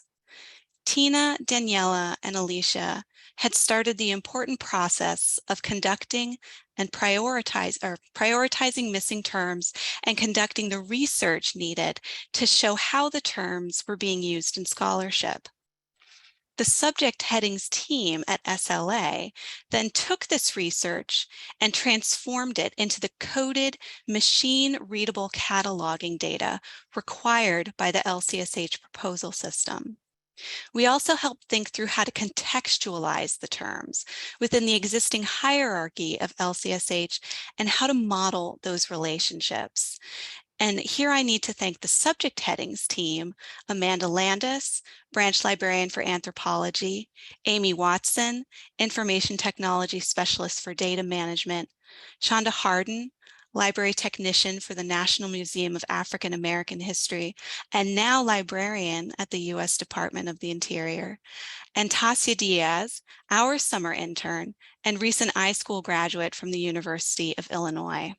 Tina, Daniela, and Alicia had started the important process of conducting and prioritizing missing terms and conducting the research needed to show how the terms were being used in scholarship. The subject headings team at SLA then took this research and transformed it into the coded, machine-readable cataloging data required by the LCSH proposal system. We also helped think through how to contextualize the terms within the existing hierarchy of LCSH and how to model those relationships. And here I need to thank the subject headings team, Amanda Landis, branch librarian for anthropology, Amy Watson, information technology specialist for data management, Shonda Harden, library technician for the National Museum of African American History, and now librarian at the U.S. Department of the Interior, and Tasia Diaz, our summer intern and recent iSchool graduate from the University of Illinois.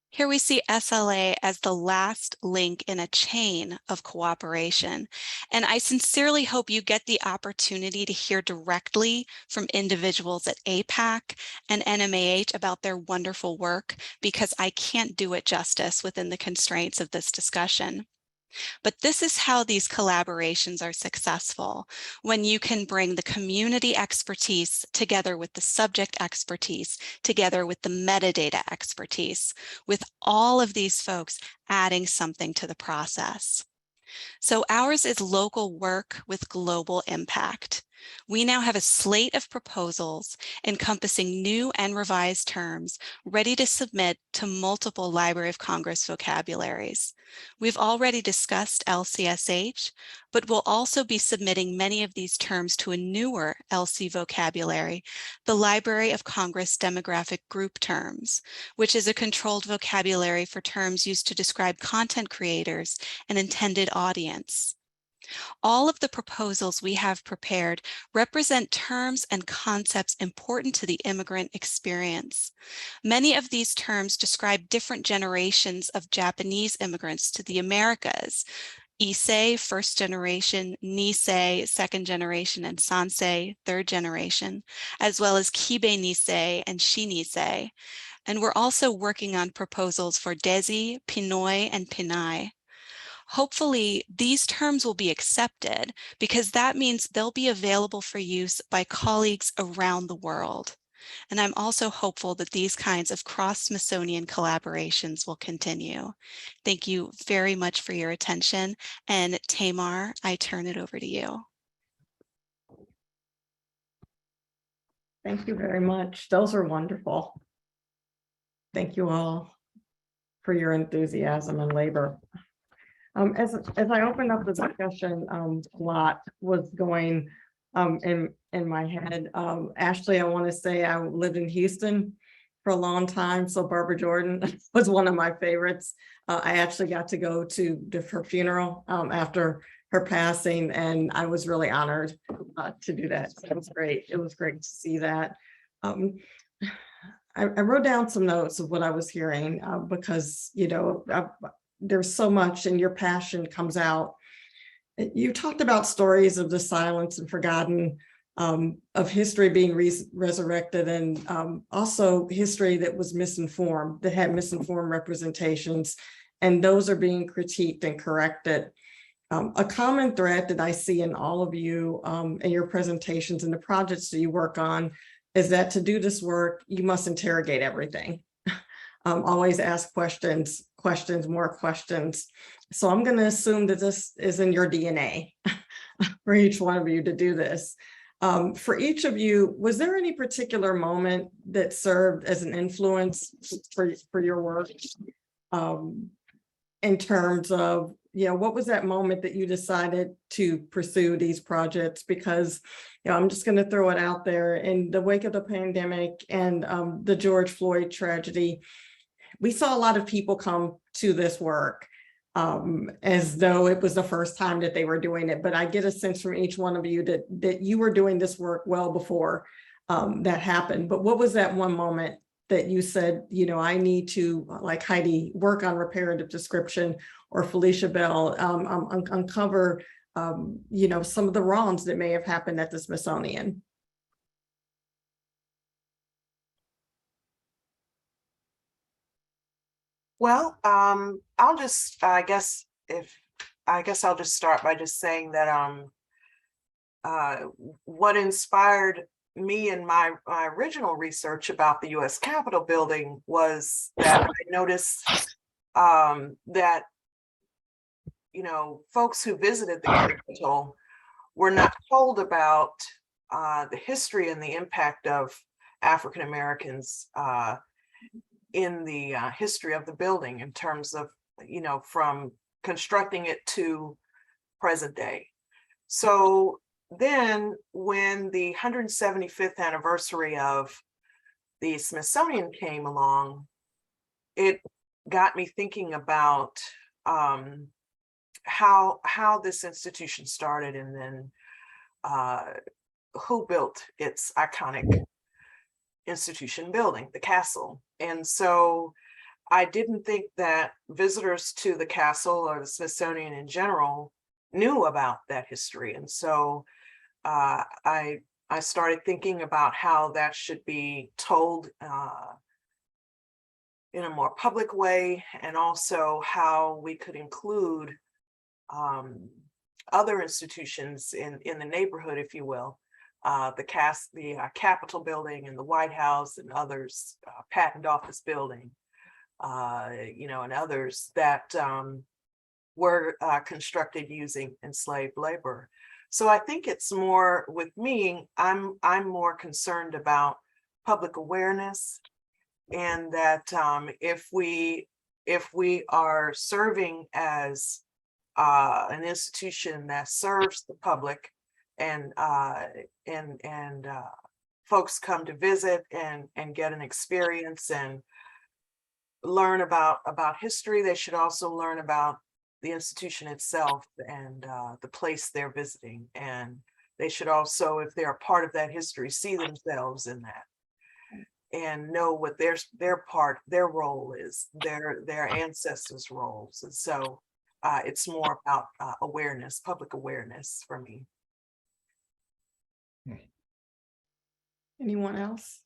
Here we see SLA as the last link in a chain of cooperation, and I sincerely hope you get the opportunity to hear directly from individuals at APAC and NMAH about their wonderful work, because I can't do it justice within the constraints of this discussion. But this is how these collaborations are successful, when you can bring the community expertise together with the subject expertise, together with the metadata expertise, with all of these folks adding something to the process. So ours is local work with global impact. We now have a slate of proposals encompassing new and revised terms ready to submit to multiple Library of Congress vocabularies. We've already discussed LCSH, but we'll also be submitting many of these terms to a newer LC vocabulary, the Library of Congress Demographic Group Terms, which is a controlled vocabulary for terms used to describe content creators and intended audience. All of the proposals we have prepared represent terms and concepts important to the immigrant experience. Many of these terms describe different generations of Japanese immigrants to the Americas: Issei, first generation, Nisei, second generation, and Sansei, third generation, as well as Kibe Nisei and Shinisei. And we're also working on proposals for Desi, Pinoy, and Pinay. Hopefully, these terms will be accepted, because that means they'll be available for use by colleagues around the world. And I'm also hopeful that these kinds of cross-Smithsonian collaborations will continue. Thank you very much for your attention. And Tamar, I turn it over to you. Thank you very much. Those are wonderful. Thank you all for your enthusiasm and labor. As I opened up the discussion, a lot was going in my head. Ashleigh, I want to say I lived in Houston for a long time, so Barbara Jordan was one of my favorites. I actually got to go to her funeral after her passing, and I was really honored to do that. So it was great. It was great to see that. I wrote down some notes of what I was hearing because, you know, there's so much, and your passion comes out. You talked about stories of the silenced and forgotten, of history being resurrected, and also history that was misinformed, that had misinformed representations, and those are being critiqued and corrected. A common thread that I see in all of you and your presentations and the projects that you work on is that to do this work, you must interrogate everything. Always ask questions, more questions. So I'm going to assume that this is in your DNA for each one of you to do this. For each of you, was there any particular moment that served as an influence for your work in terms of, you know, what was that moment that you decided to pursue these projects? Because, you know, I'm just going to throw it out there, in the wake of the pandemic and the George Floyd tragedy, we saw a lot of people come to this work as though it was the first time that they were doing it. But I get a sense from each one of you that you were doing this work well before that happened. But what was that one moment that you said, you know, I need to, like Heidi, work on reparative description, or Felicia Bell, uncover, you know, some of the wrongs that may have happened at the Smithsonian? Well, I'll just, I guess I'll just start by just saying that what inspired me in my original research about the U.S. Capitol building was that I noticed that, you know, folks who visited the Capitol were not told about the history and the impact of African Americans in the history of the building, in terms of, you know, from constructing it to present day. So then when the 175th anniversary of the Smithsonian came along, it got me thinking about how this institution started, and then who built its iconic institution building, the castle. And so I didn't think that visitors to the castle or the Smithsonian in general knew about that history. And so I started thinking about how that should be told in a more public way, and also how we could include other institutions in the neighborhood, if you will, the Capitol building and the White House and others, Patent Office building, and others that were constructed using enslaved labor. So I think it's more, with me, I'm more concerned about public awareness, and that if we are serving as an institution that serves the public, and folks come to visit and get an experience and learn about history, they should also learn about the institution itself and the place they're visiting. And they should also, if they're a part of that history, see themselves in that and know what their role is, their ancestors' roles. And so it's more about awareness, public awareness for me. Anyone else?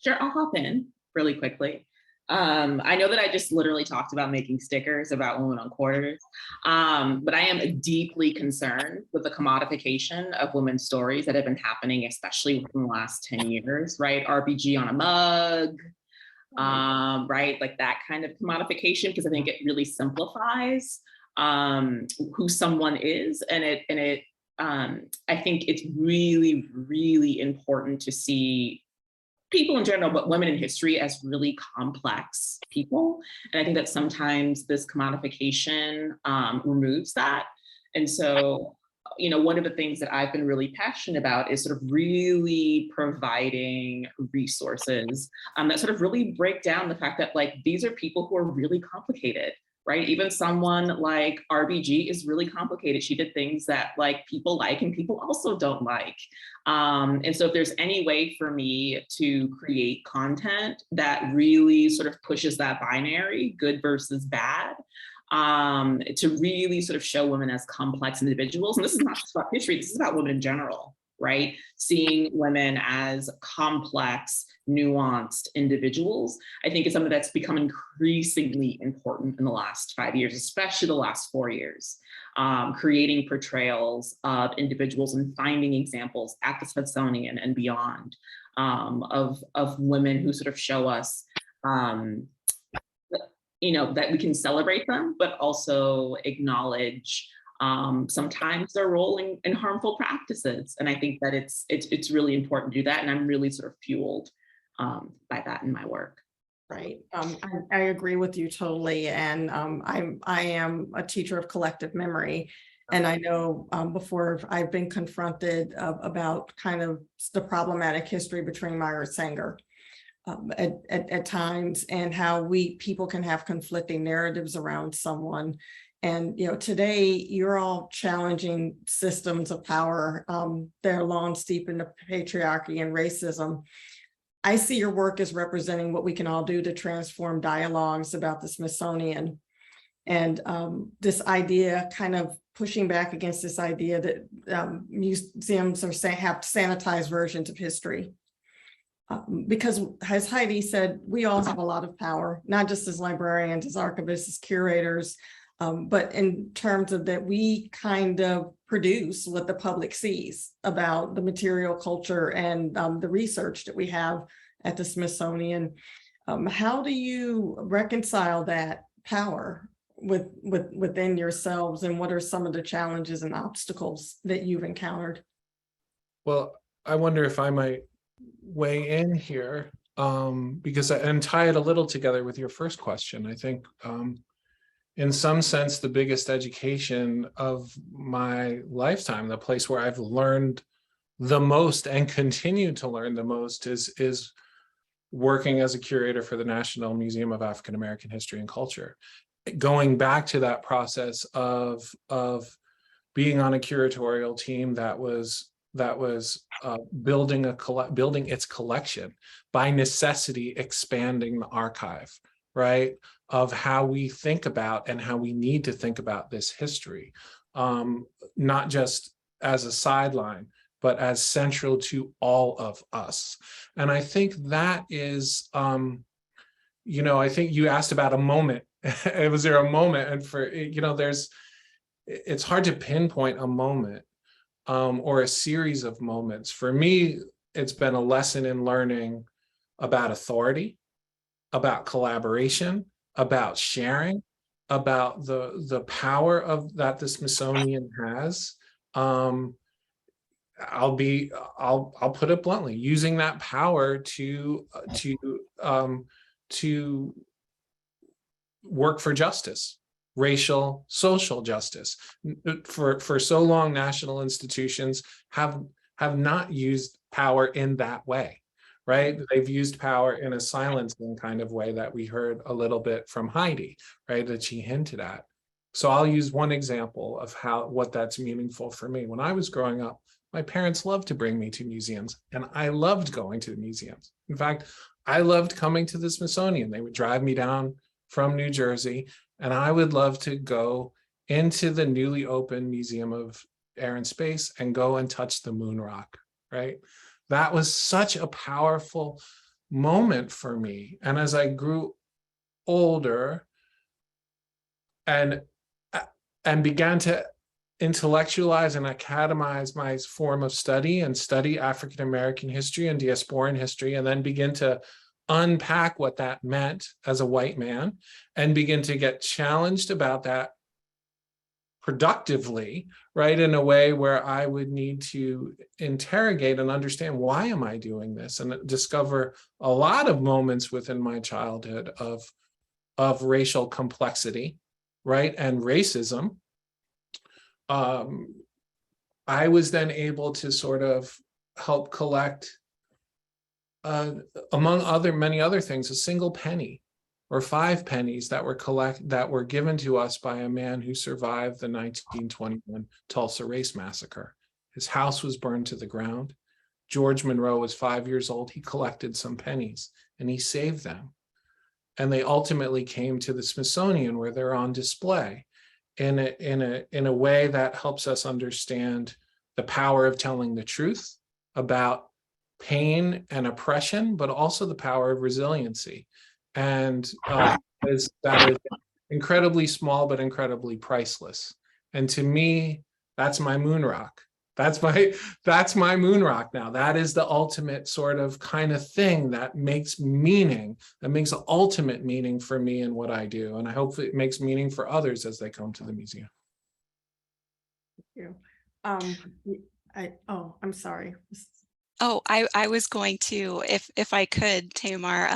Sure, I'll hop in really quickly. I know that I just literally talked about making stickers about women on quarters, but I am deeply concerned with the commodification of women's stories that have been happening, especially within the last 10 years, right? RBG on a mug, right? Like that kind of commodification, because I think it really simplifies who someone is. And I think it's really, really important to see people in general, but women in history as really complex people. And I think that sometimes this commodification removes that. And so, one of the things that I've been really passionate about is sort of really providing resources that sort of really break down the fact that like, these are people who are really complicated, right? Even someone like RBG is really complicated. She did things that like people like and people also don't like. And so if there's any way for me to create content that really sort of pushes that binary, good versus bad, to really sort of show women as complex individuals. And this is not just about history, this is about women in general, right? Seeing women as complex, nuanced individuals, I think is something that's become increasingly important in the last 5 years, especially the last 4 years. Creating portrayals of individuals and finding examples at the Smithsonian and beyond of women who sort of show us that we can celebrate them, but also acknowledge sometimes their role in harmful practices. And I think that it's really important to do that. And I'm really sort of fueled by that in my work. Right. I agree with you totally. And I am a teacher of collective memory. And I know before I've been confronted about kind of the problematic history between Myra Sanger at times, and how people can have conflicting narratives around someone. And, today you're all challenging systems of power. They're long steep in the patriarchy and racism. I see your work as representing what we can all do to transform dialogues about the Smithsonian. And this idea, kind of pushing back against this idea that museums have sanitized versions of history. Because as Heidi said, we all have a lot of power, not just as librarians, as archivists, as curators, but in terms of that we kind of produce what the public sees about the material culture and the research that we have at the Smithsonian. How do you reconcile that power within yourselves, and what are some of the challenges and obstacles that you've encountered? Well, I wonder if I might weigh in here and tie it a little together with your first question. I think in some sense, the biggest education of my lifetime, the place where I've learned the most and continue to learn the most is working as a curator for the National Museum of African American History and Culture, going back to that process of being on a curatorial team that was building its collection, by necessity expanding the archive, right, of how we think about and how we need to think about this history, not just as a sideline, but as central to all of us. And I think that is, you know, I think you asked about a moment. Was there a moment? And for, you know, it's hard to pinpoint a moment or a series of moments. For me, it's been a lesson in learning about authority, about collaboration, about sharing, about the power of that the Smithsonian has. I'll put it bluntly, using that power to work for justice, racial, social justice. For so long, national institutions have not used power in that way, right? They've used power in a silencing kind of way that we heard a little bit from Heidi, right, that she hinted at. So I'll use one example of what that's meaningful for me. When I was growing up, my parents loved to bring me to museums, and I loved going to the museums. In fact, I loved coming to the Smithsonian. They would drive me down from New Jersey, and I would love to go into the newly opened Museum of Air and Space and go and touch the moon rock, right? That was such a powerful moment for me. And as I grew older and began to intellectualize and academize my form of study and study African American history and diasporan history, and then begin to unpack what that meant as a white man and begin to get challenged about that productively, right, in a way where I would need to interrogate and understand, why am I doing this, and discover a lot of moments within my childhood of racial complexity, right, and racism. I was then able to sort of help collect, among many other things, a single penny or 5 pennies that were given to us by a man who survived the 1921 Tulsa Race Massacre. His house was burned to the ground. George Monroe was 5 years old. He collected some pennies and he saved them. And they ultimately came to the Smithsonian, where they're on display in a way that helps us understand the power of telling the truth about pain and oppression, but also the power of resiliency. And that is incredibly small, but incredibly priceless. And to me, that's my moon rock. That's my moon rock now. That is the ultimate sort of kind of thing that makes meaning, that makes the ultimate meaning for me in what I do. And I hope it makes meaning for others as they come to the museum. Thank you. I'm sorry. Oh, I was going to, if I could, Tamar,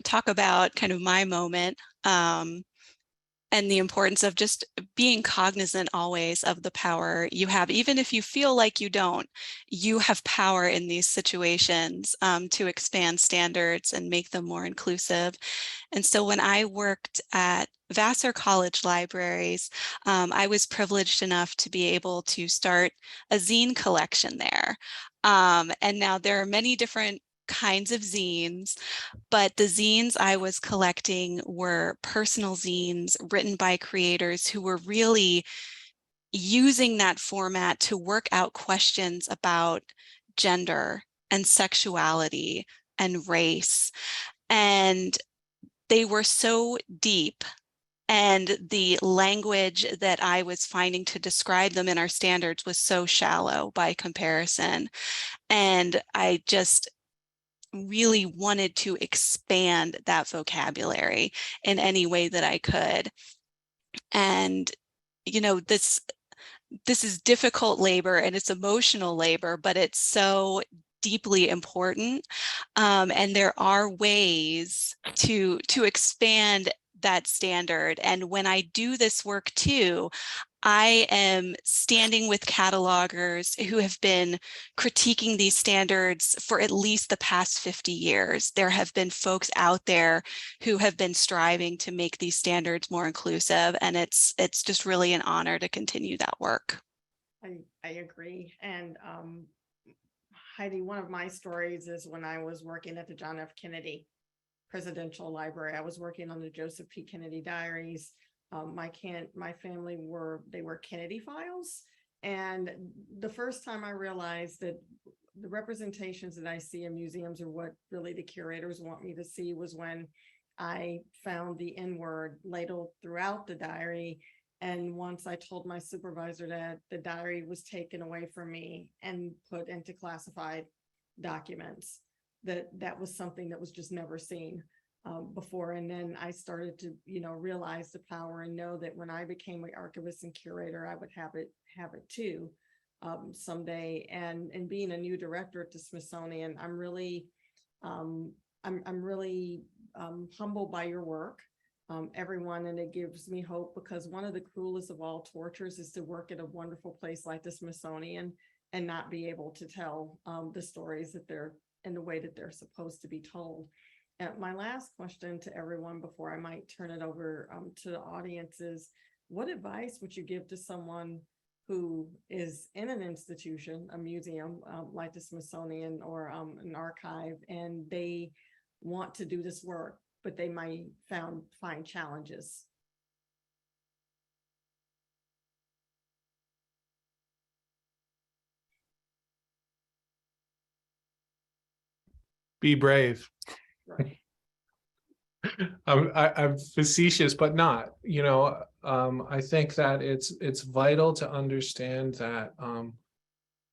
talk about kind of my moment and the importance of just being cognizant always of the power you have. Even if you feel like you don't, you have power in these situations to expand standards and make them more inclusive. And so when I worked at Vassar College Libraries, I was privileged enough to be able to start a zine collection there. And now there are many different kinds of zines, but the zines I was collecting were personal zines written by creators who were really using that format to work out questions about gender and sexuality and race. And they were so deep, and the language that I was finding to describe them in our standards was so shallow by comparison. And I just really wanted to expand that vocabulary in any way that I could. And, you know, this is difficult labor and it's emotional labor, but it's so deeply important. And there are ways to expand that standard. And when I do this work too, I am standing with catalogers who have been critiquing these standards for at least the past 50 years. There have been folks out there who have been striving to make these standards more inclusive, and it's just really an honor to continue that work. I agree. And Heidi, one of my stories is when I was working at the John F. Kennedy Presidential Library. I was working on the Joseph P. Kennedy diaries. My family were Kennedy files. And the first time I realized that the representations that I see in museums are what really the curators want me to see was when I found the N-word ladled throughout the diary. And once I told my supervisor that the diary was taken away from me and put into classified documents, that was something that was just never seen before. And then I started to, realize the power and know that when I became an archivist and curator, I would have it too someday. And being a new director at the Smithsonian, I'm really humbled by your work, everyone, and it gives me hope, because one of the cruelest of all tortures is to work at a wonderful place like the Smithsonian and not be able to tell the stories that they're in the way that they're supposed to be told. My last question to everyone before I might turn it over to the audience is, what advice would you give to someone who is in an institution, a museum like the Smithsonian or an archive, and they want to do this work, but they might find challenges? Be brave. Right. I'm facetious, but not. I think that it's vital to understand that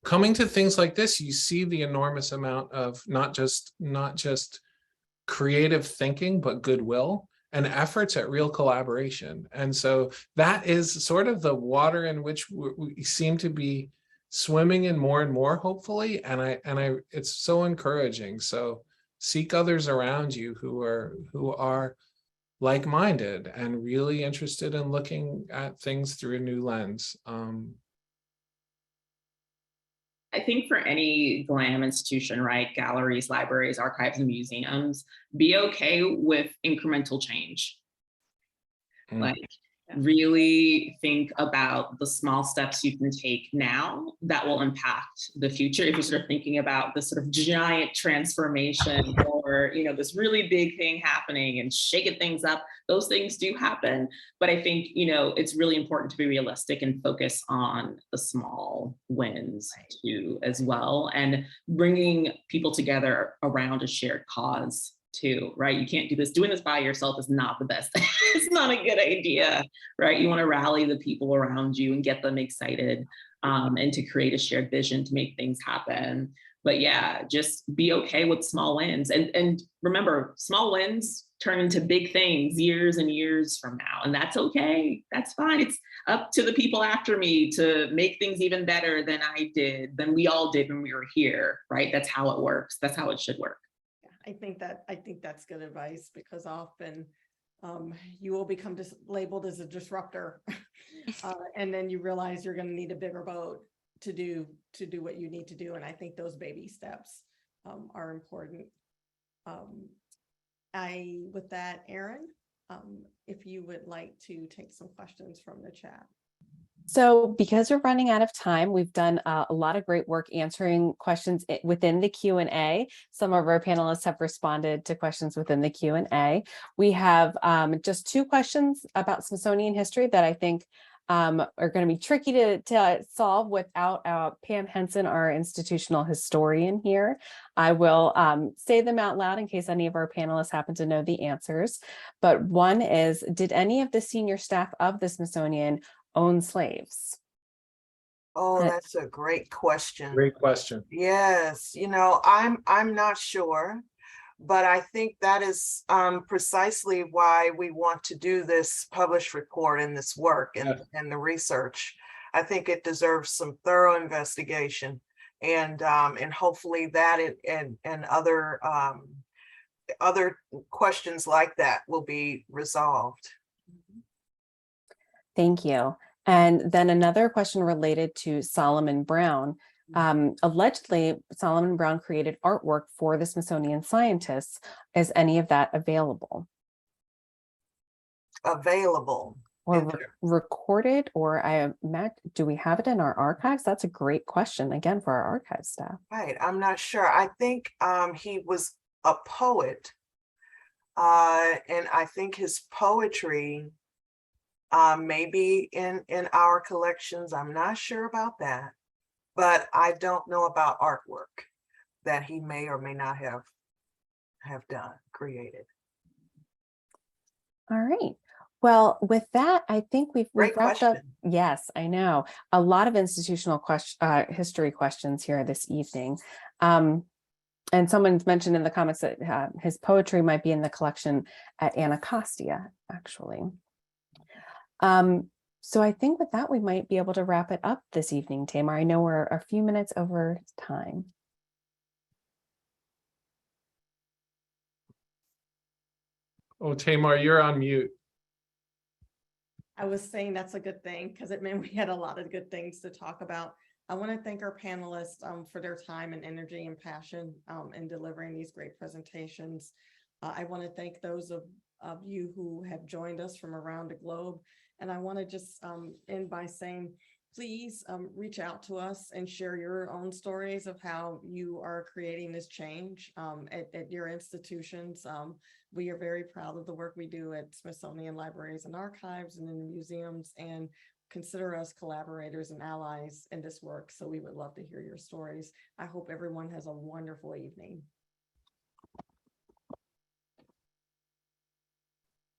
coming to things like this, you see the enormous amount of not just creative thinking, but goodwill and efforts at real collaboration. And so that is sort of the water in which we seem to be swimming in more and more, hopefully. And it's so encouraging. So seek others around you who are like-minded and really interested in looking at things through a new lens. I think for any GLAM institution, right, galleries, libraries, archives, and museums, be okay with incremental change. Like, really think about the small steps you can take now that will impact the future. If you're sort of thinking about this sort of giant transformation or, this really big thing happening and shaking things up, those things do happen. But I think, it's really important to be realistic and focus on the small wins too, as well, and bringing people together around a shared cause too, right? You can't do this. Doing this by yourself is not the best. It's not a good idea, right? You want to rally the people around you and get them excited, and to create a shared vision to make things happen. But yeah, just be okay with small wins. And remember, small wins turn into big things years and years from now. And that's okay. That's fine. It's up to the people after me to make things even better than we all did when we were here, right? That's how it works. That's how it should work. I think that's good advice, because often you will become labeled as a disruptor, and then you realize you're going to need a bigger boat to do what you need to do. And I think those baby steps are important. With that, Erin, if you would like to take some questions from the chat. So because we're running out of time, we've done a lot of great work answering questions within the Q&A. Some of our panelists have responded to questions within the Q&A. We have just 2 questions about Smithsonian history that I think are going to be tricky to solve without Pam Henson, our institutional historian here. I will say them out loud in case any of our panelists happen to know the answers. But one is, did any of the senior staff of the Smithsonian own slaves? Oh, that's a great question. Great question. Yes, I'm not sure, but I think that is precisely why we want to do this published report and this work and the research. I think it deserves some thorough investigation, and hopefully that and other other questions like that will be resolved. Thank you. And then another question related to Solomon Brown. Allegedly, Solomon Brown created artwork for the Smithsonian scientists. Is any of that available? Available. Or recorded, or do we have it in our archives? That's a great question, again, for our archive staff. Right, I'm not sure. I think he was a poet. And I think his poetry may be in our collections. I'm not sure about that. But I don't know about artwork that he may or may not have created. All right. Well, with that, I think we've Great wrapped up. question. Yes, I know. A lot of institutional history questions here this evening. And someone's mentioned in the comments that his poetry might be in the collection at Anacostia, actually. So I think with that, we might be able to wrap it up this evening, Tamar. I know we're a few minutes over time. Oh, Tamar, you're on mute. I was saying that's a good thing because it meant we had a lot of good things to talk about. I want to thank our panelists for their time and energy and passion in delivering these great presentations. I want to thank those of you who have joined us from around the globe. And I want to just end by saying, please reach out to us and share your own stories of how you are creating this change at your institutions. We are very proud of the work we do at Smithsonian Libraries and Archives and in museums, and consider us collaborators and allies in this work. So we would love to hear your stories. I hope everyone has a wonderful evening.